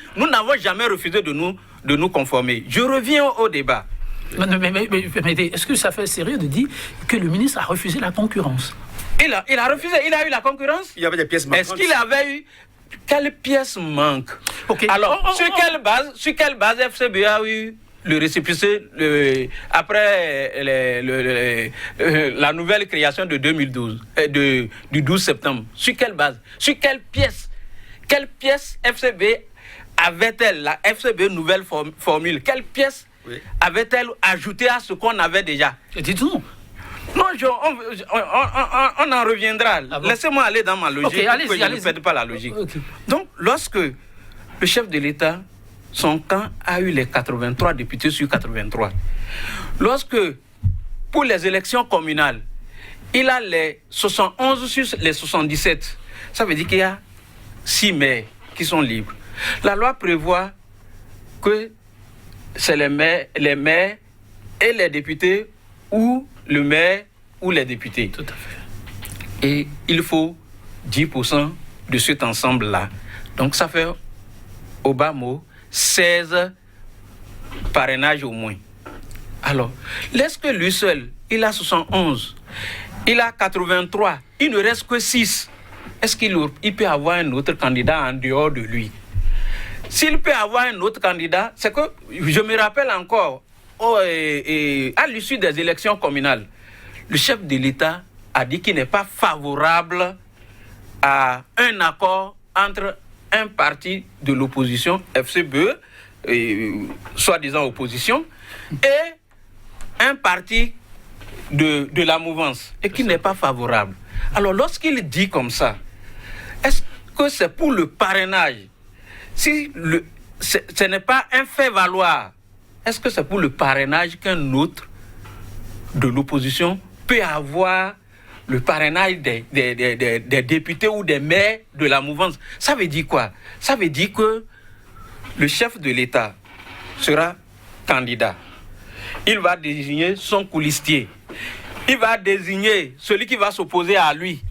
refusé de nous conformer. Je reviens au débat. Mais est-ce que ça fait sérieux de dire que le ministre a refusé la concurrence? Il a refusé, il a eu la concurrence. Il y avait des pièces manquantes. Est-ce qu'il avait eu... Quelles pièces manquent? Okay. Alors, sur quelle base FCB a eu le récépissé après la nouvelle création de 2012, du 12 septembre? Sur quelle base? Sur quelle pièce? Quelle pièce FCB avait-elle, la FCB nouvelle formule? Quelle pièce avait-elle ajouté à ce qu'on avait déjà? Dites-nous. Non, on en reviendra. Ah bon? Laissez-moi aller dans ma logique. Okay, je ne perde pas la logique. Okay. Donc, lorsque le chef de l'État, son camp a eu les 83 députés sur 83, lorsque, pour les élections communales, il a les 71 sur les 77, ça veut dire qu'il y a 6 maires qui sont libres. La loi prévoit que c'est les maires et les députés ou le maire ou les députés. Tout à fait. Et il faut 10% de cet ensemble-là. Donc ça fait, au bas mot, 16 parrainages au moins. Alors, est-ce que lui seul, il a 71, il a 83, il ne reste que 6. Est-ce qu'il peut avoir un autre candidat en dehors de lui? S'il peut avoir un autre candidat, c'est que, je me rappelle encore, à l'issue des élections communales, le chef de l'État a dit qu'il n'est pas favorable à un accord entre un parti de l'opposition, FCBE, soi-disant opposition, et un parti de la mouvance, et qu'il n'est pas favorable. Alors, lorsqu'il dit comme ça, est-ce que c'est pour le parrainage? Si ce n'est pas un fait valoir, est-ce que c'est pour le parrainage qu'un autre de l'opposition peut avoir le parrainage des députés ou des maires de la mouvance? Ça veut dire quoi? Ça veut dire que le chef de l'État sera candidat. Il va désigner son coulistier. Il va désigner celui qui va s'opposer à lui.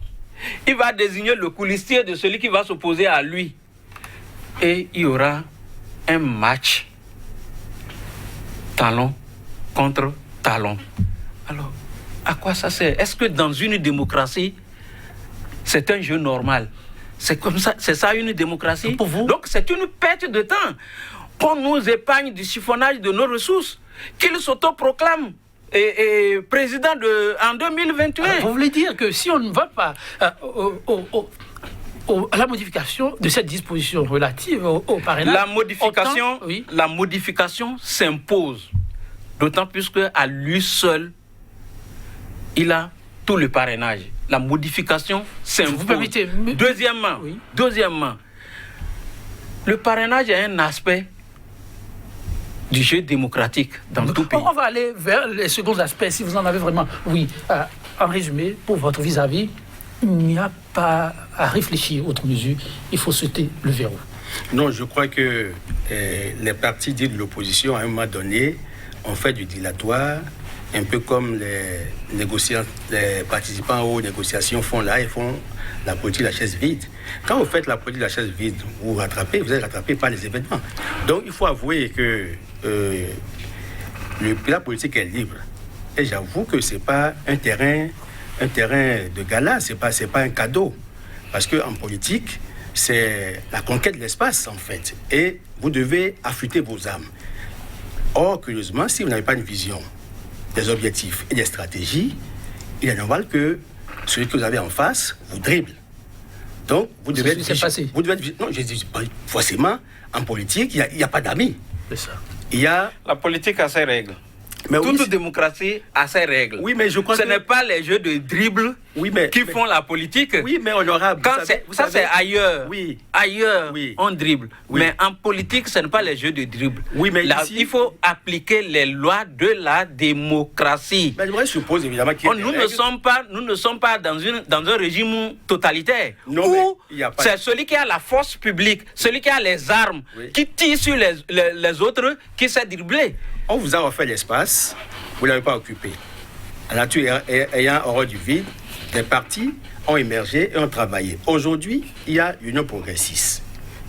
Il va désigner le coulistier de celui qui va s'opposer à lui. Et il y aura un match talon contre talon. Alors, à quoi ça sert? Est-ce que dans une démocratie, c'est un jeu normal? C'est comme ça, c'est ça une démocratie? Pour vous? Donc c'est une perte de temps. Qu'on nous épargne du chiffonnage de nos ressources, qu'il s'autoproclame président en 2021. Alors, vous voulez dire que si on ne va pas à la modification de cette disposition relative au parrainage... La modification s'impose, d'autant plus qu'à lui seul, il a tout le parrainage. La modification s'impose. Vous permettez... Deuxièmement, le parrainage a un aspect du jeu démocratique dans tout pays. On va aller vers les seconds aspects, si vous en avez vraiment. Oui, en résumé, pour votre vis-à-vis, il n'y a pas à réfléchir autre mesure, il faut sauter le verrou. Non, je crois que les partis dits de l'opposition, à un moment donné, ont fait du dilatoire, un peu comme les participants aux négociations font là, ils font la politique de la chaise vide. Quand vous faites la politique de la chaise vide, vous êtes rattrapé par les événements. Donc il faut avouer que la politique est libre. Et j'avoue que ce n'est pas un terrain de gala, ce n'est pas un cadeau. Parce qu'en politique, c'est la conquête de l'espace, en fait. Et vous devez affûter vos âmes. Or, curieusement, si vous n'avez pas une vision, des objectifs et des stratégies, il est normal que celui que vous avez en face vous dribble. Donc, vous devez être vigilant. Non, je dis pas forcément, en politique, il n'y a pas d'amis. C'est ça. La politique a ses règles. Mais toute démocratie a ses règles. Oui, mais je crois ce n'est pas les jeux de dribble qui font la politique. Oui, mais honorable. C'est ailleurs. Oui. Ailleurs, oui. on dribble. Oui. Mais en politique, ce n'est pas les jeux de dribble. Oui, mais ici, il faut appliquer les lois de la démocratie. Mais je suppose évidemment qu'il y a nous ne sommes pas dans un régime totalitaire. Non, c'est celui qui a la force publique, celui qui a les armes, qui tire sur les autres, qui s'est dribblé. On vous a offert l'espace, vous ne l'avez pas occupé. La nature ayant horreur du vide, des partis ont émergé et ont travaillé. Aujourd'hui, il y a l'Union progressiste,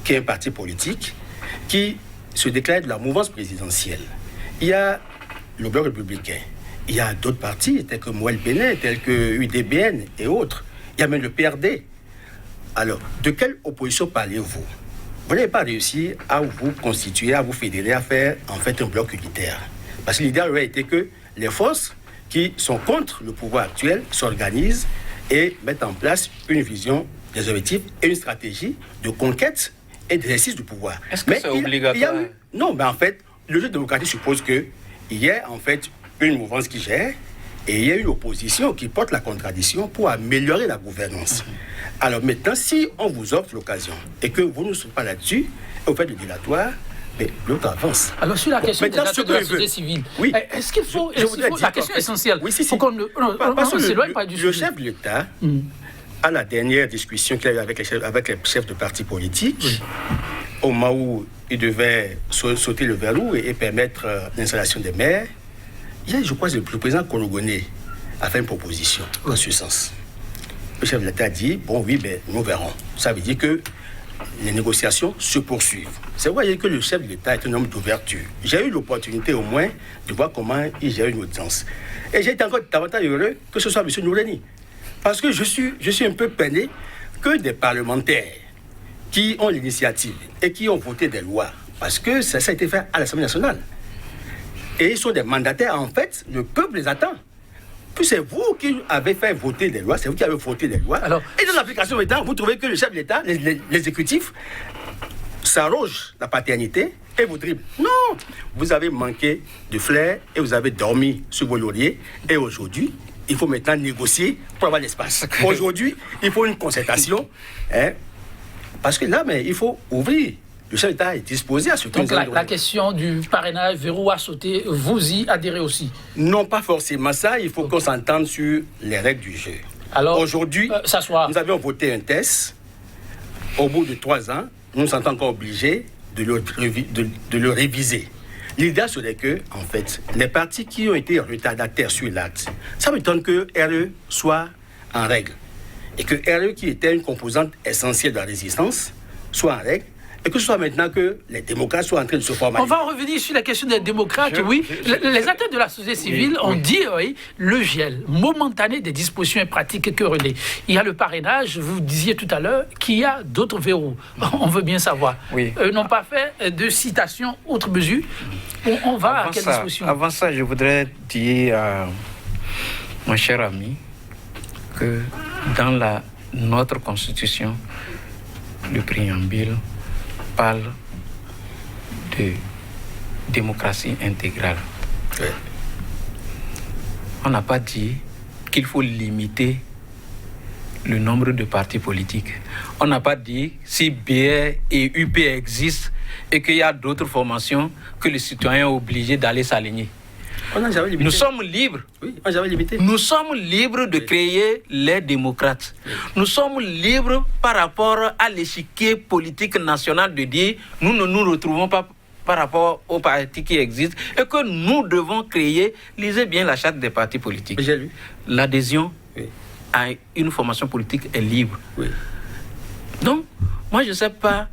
qui est un parti politique qui se déclare de la mouvance présidentielle. Il y a le Bloc républicain. Il y a d'autres partis, tels que Moël Bénin, tels que UDBN et autres. Il y a même le PRD. Alors, de quelle opposition parlez-vous ? Vous n'avez pas réussi à vous constituer, à vous fédérer, à faire en fait un bloc unitaire. Parce que l'idéal aurait été que les forces qui sont contre le pouvoir actuel s'organisent et mettent en place une vision des objectifs et une stratégie de conquête et d'exercice du pouvoir. Est-ce que c'est obligatoire? Non, mais en fait, le jeu démocratique suppose qu'il y ait en fait une mouvance qui gère et il y a une opposition qui porte la contradiction pour améliorer la gouvernance. Alors maintenant, si on vous offre l'occasion et que vous ne sommes pas là-dessus, et vous faites le dilatoire, mais l'autre avance. Alors sur la question des acteurs de la société civile, oui. Est-ce qu'il faut... la question essentielle, oui, si. Faut qu'on ne s'éloigne pas du sujet. Le chef de l'État, à la dernière discussion qu'il a eu avec les chefs de partis politiques, au moment où il devait sauter le verrou et permettre l'installation des maires, je crois que le président Kologoné a fait une proposition en ce sens. Le chef de l'État a dit, nous verrons. Ça veut dire que les négociations se poursuivent. C'est vrai que le chef de l'État est un homme d'ouverture. J'ai eu l'opportunité au moins de voir comment il gère une audience. Et j'ai été encore davantage heureux que ce soit M. Noureni. Parce que je suis un peu peiné que des parlementaires qui ont l'initiative et qui ont voté des lois, parce que ça a été fait à l'Assemblée nationale. Et ils sont des mandataires, en fait, le peuple les attend. Puis c'est vous qui avez fait voter des lois, c'est vous qui avez voté des lois. Alors, et dans l'application maintenant, vous trouvez que le chef de l'État, l'exécutif, s'arroge la paternité et vous dribble. Non, vous avez manqué de flair et vous avez dormi sur vos lauriers. Et aujourd'hui, il faut maintenant négocier pour avoir l'espace. Aujourd'hui, il faut une concertation. Parce que là, il faut ouvrir. Le chef d'État est disposé à ce que... Donc la question du parrainage, verrou à sauter, vous y adhérez aussi? Non, pas forcément ça. Il faut qu'on s'entende sur les règles du jeu. Alors, aujourd'hui, nous avions voté un test. Au bout de 3 ans, nous sommes encore obligés de le réviser. L'idée serait que, en fait, les partis qui ont été retardataires sur l'acte, ça m'étonne que RE soit en règle. Et que RE, qui était une composante essentielle de la résistance, soit en règle. Et que ce soit maintenant que les démocrates soient en train de se formaliser. On va revenir sur la question des démocrates. Les acteurs de la société civile ont dit le gel momentané des dispositions et pratiques querellées. Il y a le parrainage, vous disiez tout à l'heure, qu'il y a d'autres verrous. On veut bien savoir. Eux n'ont pas fait de citation, autre mesure. On va à quelle disposition? Avant ça, je voudrais dire à mon cher ami que dans notre constitution, le préambule parle de démocratie intégrale. On n'a pas dit qu'il faut limiter le nombre de partis politiques. On n'a pas dit si BR et UP existent et qu'il y a d'autres formations que les citoyens sont obligés d'aller s'aligner. On n'a jamais limité. Nous sommes libres. Oui, on n'a jamais limité. Nous sommes libres de créer les démocrates. Nous sommes libres par rapport à l'échiquier politique national de dire nous ne nous retrouvons pas par rapport aux partis qui existent et que nous devons créer, lisez bien la charte des partis politiques. J'ai lu. L'adhésion à une formation politique est libre. Oui. Donc, moi je ne sais pas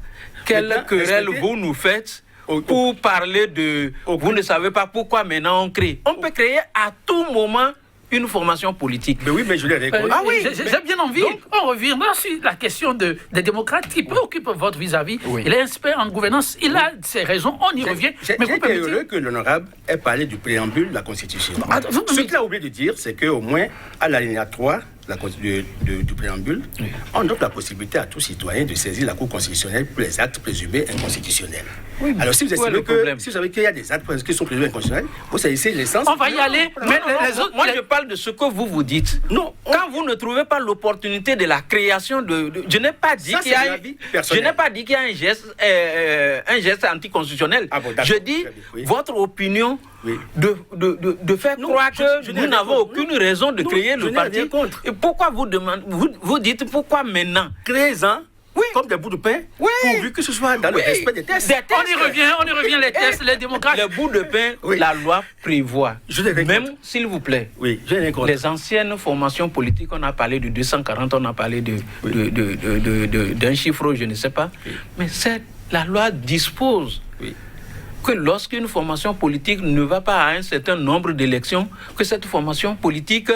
quelle querelle vous nous faites pour parler de... Vous ne savez pas pourquoi maintenant on crée. On peut créer à tout moment une formation politique. Mais oui, mais je l'ai répondu. Ah oui, j'ai bien envie. Donc, on reviendra sur la question des démocrates qui préoccupe votre vis-à-vis. Oui. Il est expert en gouvernance, il a ses raisons, on y revient. Mais vous permettez... heureux que l'honorable ait parlé du préambule de la Constitution. Ce qu'il a oublié de dire, c'est qu'au moins, à l'alinéa 3 du préambule, on donne la possibilité à tout citoyen de saisir la Cour constitutionnelle pour les actes présumés inconstitutionnels. Oui, alors, si vous savez qu'il y a des actes qui sont présumés inconstitutionnels, vous saisissez l'essence. On va y aller. Mais les autres, moi, je parle de ce que vous dites. Non. Quand vous ne trouvez pas l'opportunité de la création je n'ai pas dit qu'il y a... Je n'ai pas dit qu'il y a un geste anticonstitutionnel. Ah bon, je dis votre opinion de faire croire que nous n'avons aucune raison de créer le parti. Et pourquoi vous dites pourquoi maintenant? 13 ans comme des bouts de pain, pourvu que ce soit dans le respect des tests. On y revient, les tests, les démocrates. Les bouts de pain, la loi prévoit. Même, s'il vous plaît, les anciennes formations politiques, on a parlé de 240, on a parlé d'un chiffre, je ne sais pas. Mais la loi dispose que lorsqu'une formation politique ne va pas à un certain nombre d'élections, que cette formation politique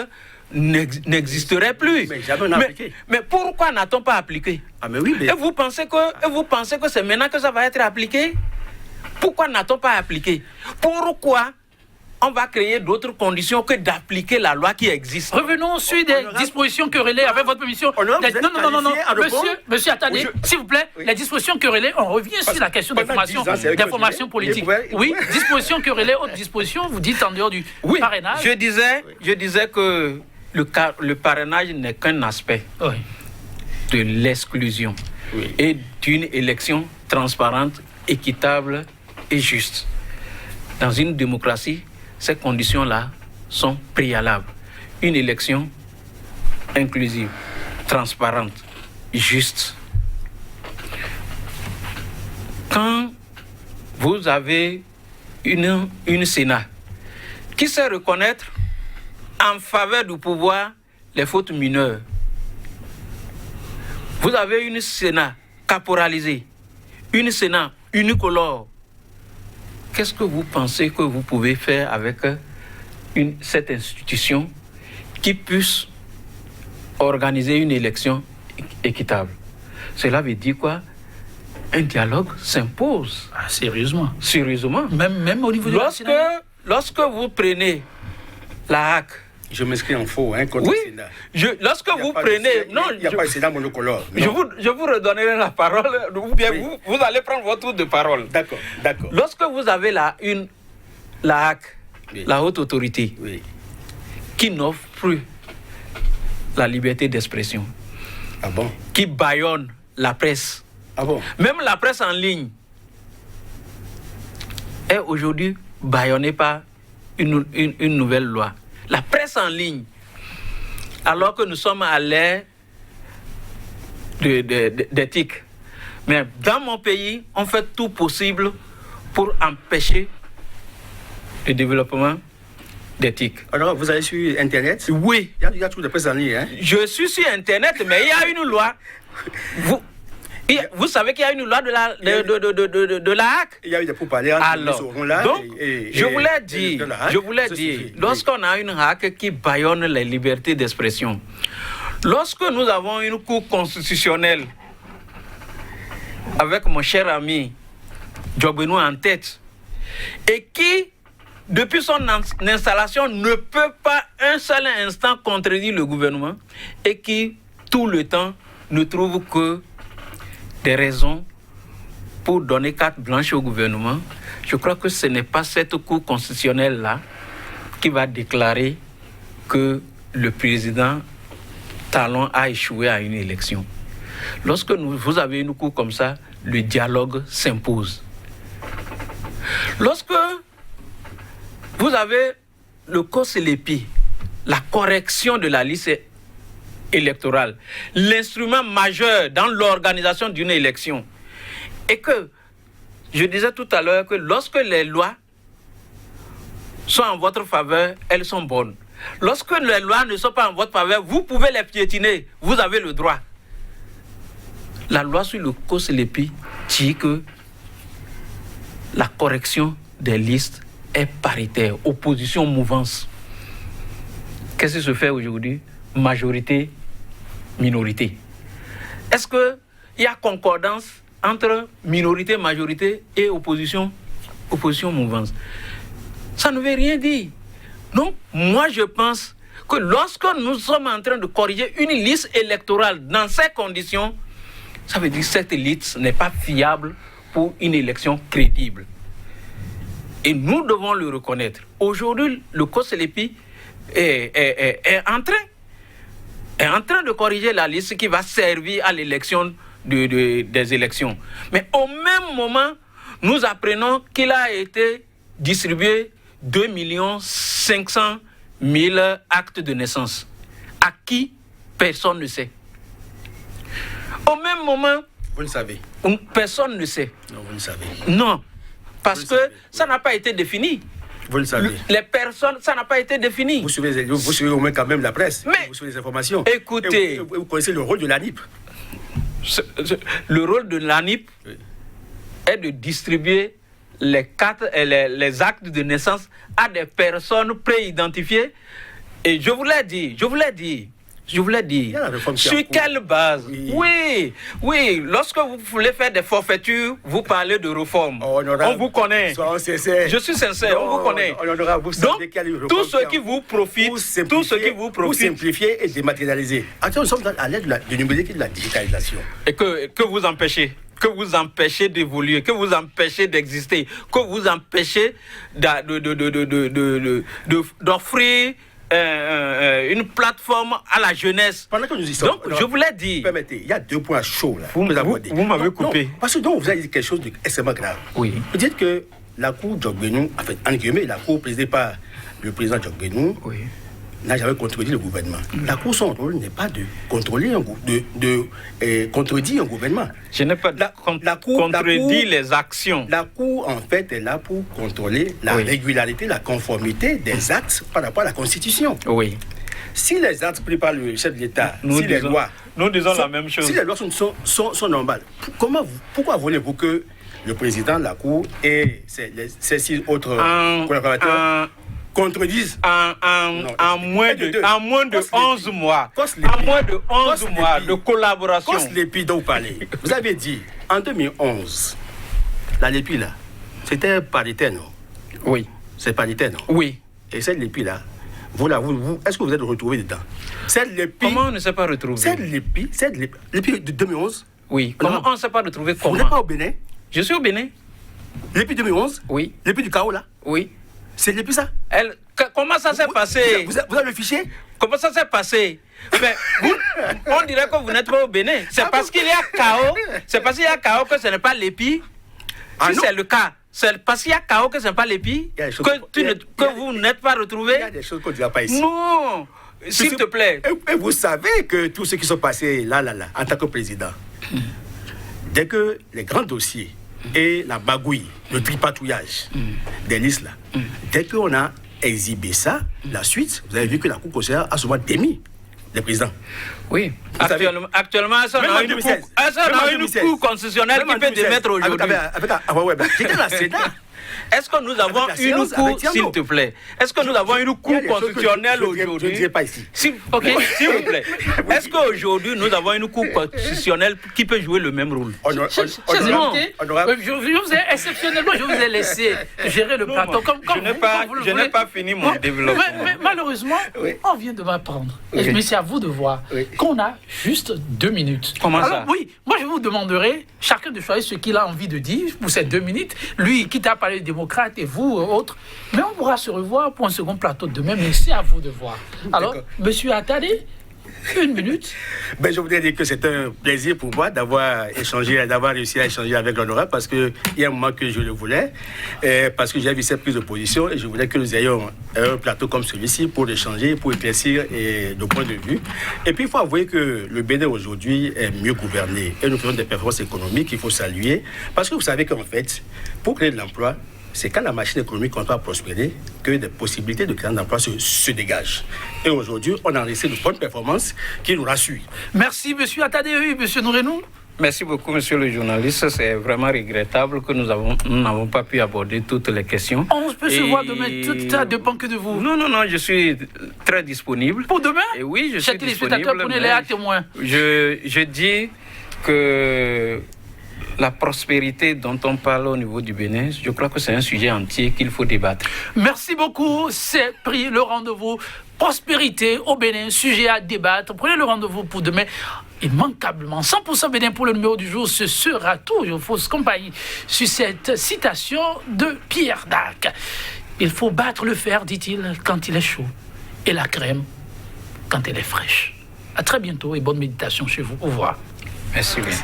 n'existerait plus. Mais pourquoi n'a-t-on pas appliqué? Et vous pensez que c'est maintenant que ça va être appliqué? Pourquoi n'a-t-on pas appliqué? Pourquoi on va créer d'autres conditions que d'appliquer la loi qui existe? Revenons sur des dispositions querellées avec votre permission. Non. Monsieur, attendez, s'il vous plaît, les dispositions querellées, on revient sur la question des formations politiques. Oui, dispositions querellées, autre disposition, vous dites en dehors du parrainage. Je disais que le parrainage n'est qu'un aspect de l'exclusion et d'une élection transparente, équitable et juste. Dans une démocratie, ces conditions-là sont préalables. Une élection inclusive, transparente, juste. Quand vous avez une Sénat qui sait reconnaître en faveur du pouvoir les fautes mineures, vous avez une Sénat caporalisée, une Sénat unicolore. Qu'est-ce que vous pensez que vous pouvez faire avec cette institution qui puisse organiser une élection équitable? Cela veut dire quoi? Un dialogue s'impose. Ah, sérieusement? Sérieusement. Même au niveau de la Sénat? Lorsque vous prenez la HAC, je m'inscris en faux contre le Sénat. Lorsque vous prenez... Non, il n'y a pas de Sénat monocolore. Je vous redonnerai la parole, ou bien vous allez prendre votre tour de parole. D'accord. Lorsque vous avez la HAC, la haute autorité, qui n'offre plus la liberté d'expression, qui bâillonne la presse, même la presse en ligne, est aujourd'hui bâillonnée par une nouvelle loi. La presse en ligne, alors que nous sommes à l'ère d'éthique. Mais dans mon pays, on fait tout possible pour empêcher le développement d'éthique. Alors, vous allez sur Internet? Oui. Il y a tout de presse en ligne, hein? Je suis sur Internet, mais il y a une loi. Vous savez qu'il y a une loi de la HAC? Il y a eu des pourparlers entre là. Donc, je voulais dire, lorsqu'on a une HAC qui bâillonne les libertés d'expression, lorsque nous avons une cour constitutionnelle avec mon cher ami Djobénou en tête, et qui, depuis son installation, ne peut pas un seul instant contredire le gouvernement, et qui, tout le temps, ne trouve que des raisons pour donner carte blanche au gouvernement, je crois que ce n'est pas cette Cour constitutionnelle-là qui va déclarer que le président Talon a échoué à une élection. Lorsque vous avez une cour comme ça, le dialogue s'impose. Lorsque vous avez le COSELEPI, la correction de la liste électorale, l'instrument majeur dans l'organisation d'une élection, et que, je disais tout à l'heure que lorsque les lois sont en votre faveur, elles sont bonnes. Lorsque les lois ne sont pas en votre faveur, vous pouvez les piétiner, vous avez le droit. La loi sur le COSELEPI dit que la correction des listes est paritaire, opposition, mouvance. Qu'est-ce qui se fait aujourd'hui? Majorité, minorité. Est-ce qu'il y a concordance entre minorité, majorité et opposition, mouvance? Ça ne veut rien dire. Donc, moi je pense que lorsque nous sommes en train de corriger une liste électorale dans ces conditions, ça veut dire que cette liste n'est pas fiable pour une élection crédible. Et nous devons le reconnaître. Aujourd'hui, le COSELEPI est en train de corriger la liste qui va servir à l'élection des élections. Mais au même moment, nous apprenons qu'il a été distribué 2 500 000 actes de naissance. À qui? Personne ne sait. Au même moment... Vous le savez. Personne ne sait. Non, vous le savez. Non, parce que ça n'a pas été défini. Vous le savez. Les personnes, ça n'a pas été défini. Vous suivez au moins quand même la presse. Mais, vous suivez les informations. Écoutez... Vous connaissez le rôle de l'ANIP. Le rôle de l'ANIP est de distribuer les actes de naissance à des personnes préidentifiées. Et je vous l'ai dit, sur quelle base? Oui, lorsque vous voulez faire des forfaitures, vous parlez de réforme. On vous connaît. Je suis sincère, on vous connaît. Donc, tout ce qui vous profite, pour simplifier et dématérialiser. Actuellement, nous sommes à l'aide du numérique et de la digitalisation. Et que vous empêchez d'évoluer, que vous empêchez d'exister, que vous empêchez d'offrir une plateforme à la jeunesse. Pendant que nous y sommes, donc, je vous l'ai dit. Permettez, il y a 2 points chauds là. Vous m'avez coupé. Non, parce que donc, vous avez dit quelque chose d'extrêmement grave. Oui. Vous dites que la cour Djokbenou, en fait, en guillemets, la cour présidée par le président Djokbenou, n'a jamais contredit le gouvernement. La cour, son rôle n'est pas de contrôler contredire un gouvernement. Je n'ai pas contredit les actions. La cour, en fait, est là pour contrôler la régularité, la conformité des actes par rapport à la Constitution. Oui. Si les actes pris par le chef de l'État, nous disons la même chose. Si les lois sont normales, pourquoi voulez-vous que le président de la cour et ces 6 autres collaborateurs contredisent en moins de 11 mois de collaboration. COSELEPI dont vous parlez, vous avez dit en 2011, la LEPI là, c'était paritaire, non? Oui. C'est paritaire, non? Oui. Et cette LEPI là, est-ce que vous êtes retrouvé dedans? Cette LEPI, comment on ne s'est pas retrouvé? Cette LEPI de 2011. Oui. Comment on ne s'est pas retrouvé? Vous n'êtes pas au Bénin? Je suis au Bénin. LEPI 2011? Oui. LEPI du chaos là? Oui. C'est LEPI ça? Comment ça s'est passé? Vous avez le fichier? Comment ça s'est passé? Mais on dirait que vous n'êtes pas au Bénin. C'est parce qu'il y a chaos. C'est parce qu'il y a chaos que ce n'est pas l'EPI. Si c'est le cas, c'est parce qu'il y a chaos que ce n'est pas l'EPI que vous n'êtes pas retrouvé. Il y a des choses qu'on ne dira pas ici. Non, s'il te plaît. Et vous savez que tous ceux qui sont passés là, en tant que président, dès que les grands dossiers et la bagouille, le tripatouillage des listes là, dès qu'on a exhibé ça, la suite, vous avez vu que la Cour constitutionnelle a souvent démis les présidents. Oui, actuellement, ça n'a une Cour constitutionnelle qui peut démettre aujourd'hui. J'étais dans le Sénat. Est-ce que nous avons une cour, s'il te plaît? Est-ce que nous avons une cour constitutionnelle aujourd'hui? Je ne dirai pas ici. S'il vous plaît. Est-ce qu'aujourd'hui, nous avons une cour constitutionnelle qui peut jouer le même rôle? Exceptionnellement, je vous ai laissé gérer le plateau comme je n'ai pas fini mon développement. Mais malheureusement, on vient de m'apprendre. Mais c'est à vous de voir qu'on a juste 2 minutes. Comment ça? Oui, moi je vous demanderai chacun de choisir ce qu'il a envie de dire pour ces 2 minutes. Lui, qui t'a parlé de démocrate et vous, autres. Mais on pourra se revoir pour un second plateau demain, mais c'est à vous de voir. Alors, monsieur Attali, Une minute. Ben, je voudrais dire que c'est un plaisir pour moi d'avoir réussi à échanger avec l'honorable parce qu'il y a un moment que je le voulais, parce que j'ai vu cette prise de position et je voulais que nous ayons un plateau comme celui-ci pour échanger, pour éclaircir nos points de vue. Et puis il faut avouer que le Bénin aujourd'hui est mieux gouverné et nous faisons des performances économiques qu'il faut saluer parce que vous savez qu'en fait, pour créer de l'emploi, c'est quand la machine économique va prospérer que des possibilités de création d'emploi se dégagent. Et aujourd'hui, on a enregistré de bonnes performances qui nous rassurent. Merci, monsieur Atadéhu, monsieur Nourenou. Merci beaucoup, monsieur le journaliste. C'est vraiment regrettable que nous n'avons pas pu aborder toutes les questions. On peut se voir demain, tout ça dépend que de vous. Non, je suis très disponible. Pour demain? Et oui, je suis disponible. Chers téléspectateurs, prenez-les à témoin. Je dis que la prospérité dont on parle au niveau du Bénin, je crois que c'est un sujet entier qu'il faut débattre. Merci beaucoup. C'est pris le rendez-vous. Prospérité au Bénin, sujet à débattre. Prenez le rendez-vous pour demain. Immanquablement, 100% Bénin pour le numéro du jour, ce sera toujours fausse compagnie sur cette citation de Pierre Dac. Il faut battre le fer, dit-il, quand il est chaud, et la crème quand elle est fraîche. À très bientôt et bonne méditation chez vous. Au revoir. Merci bien.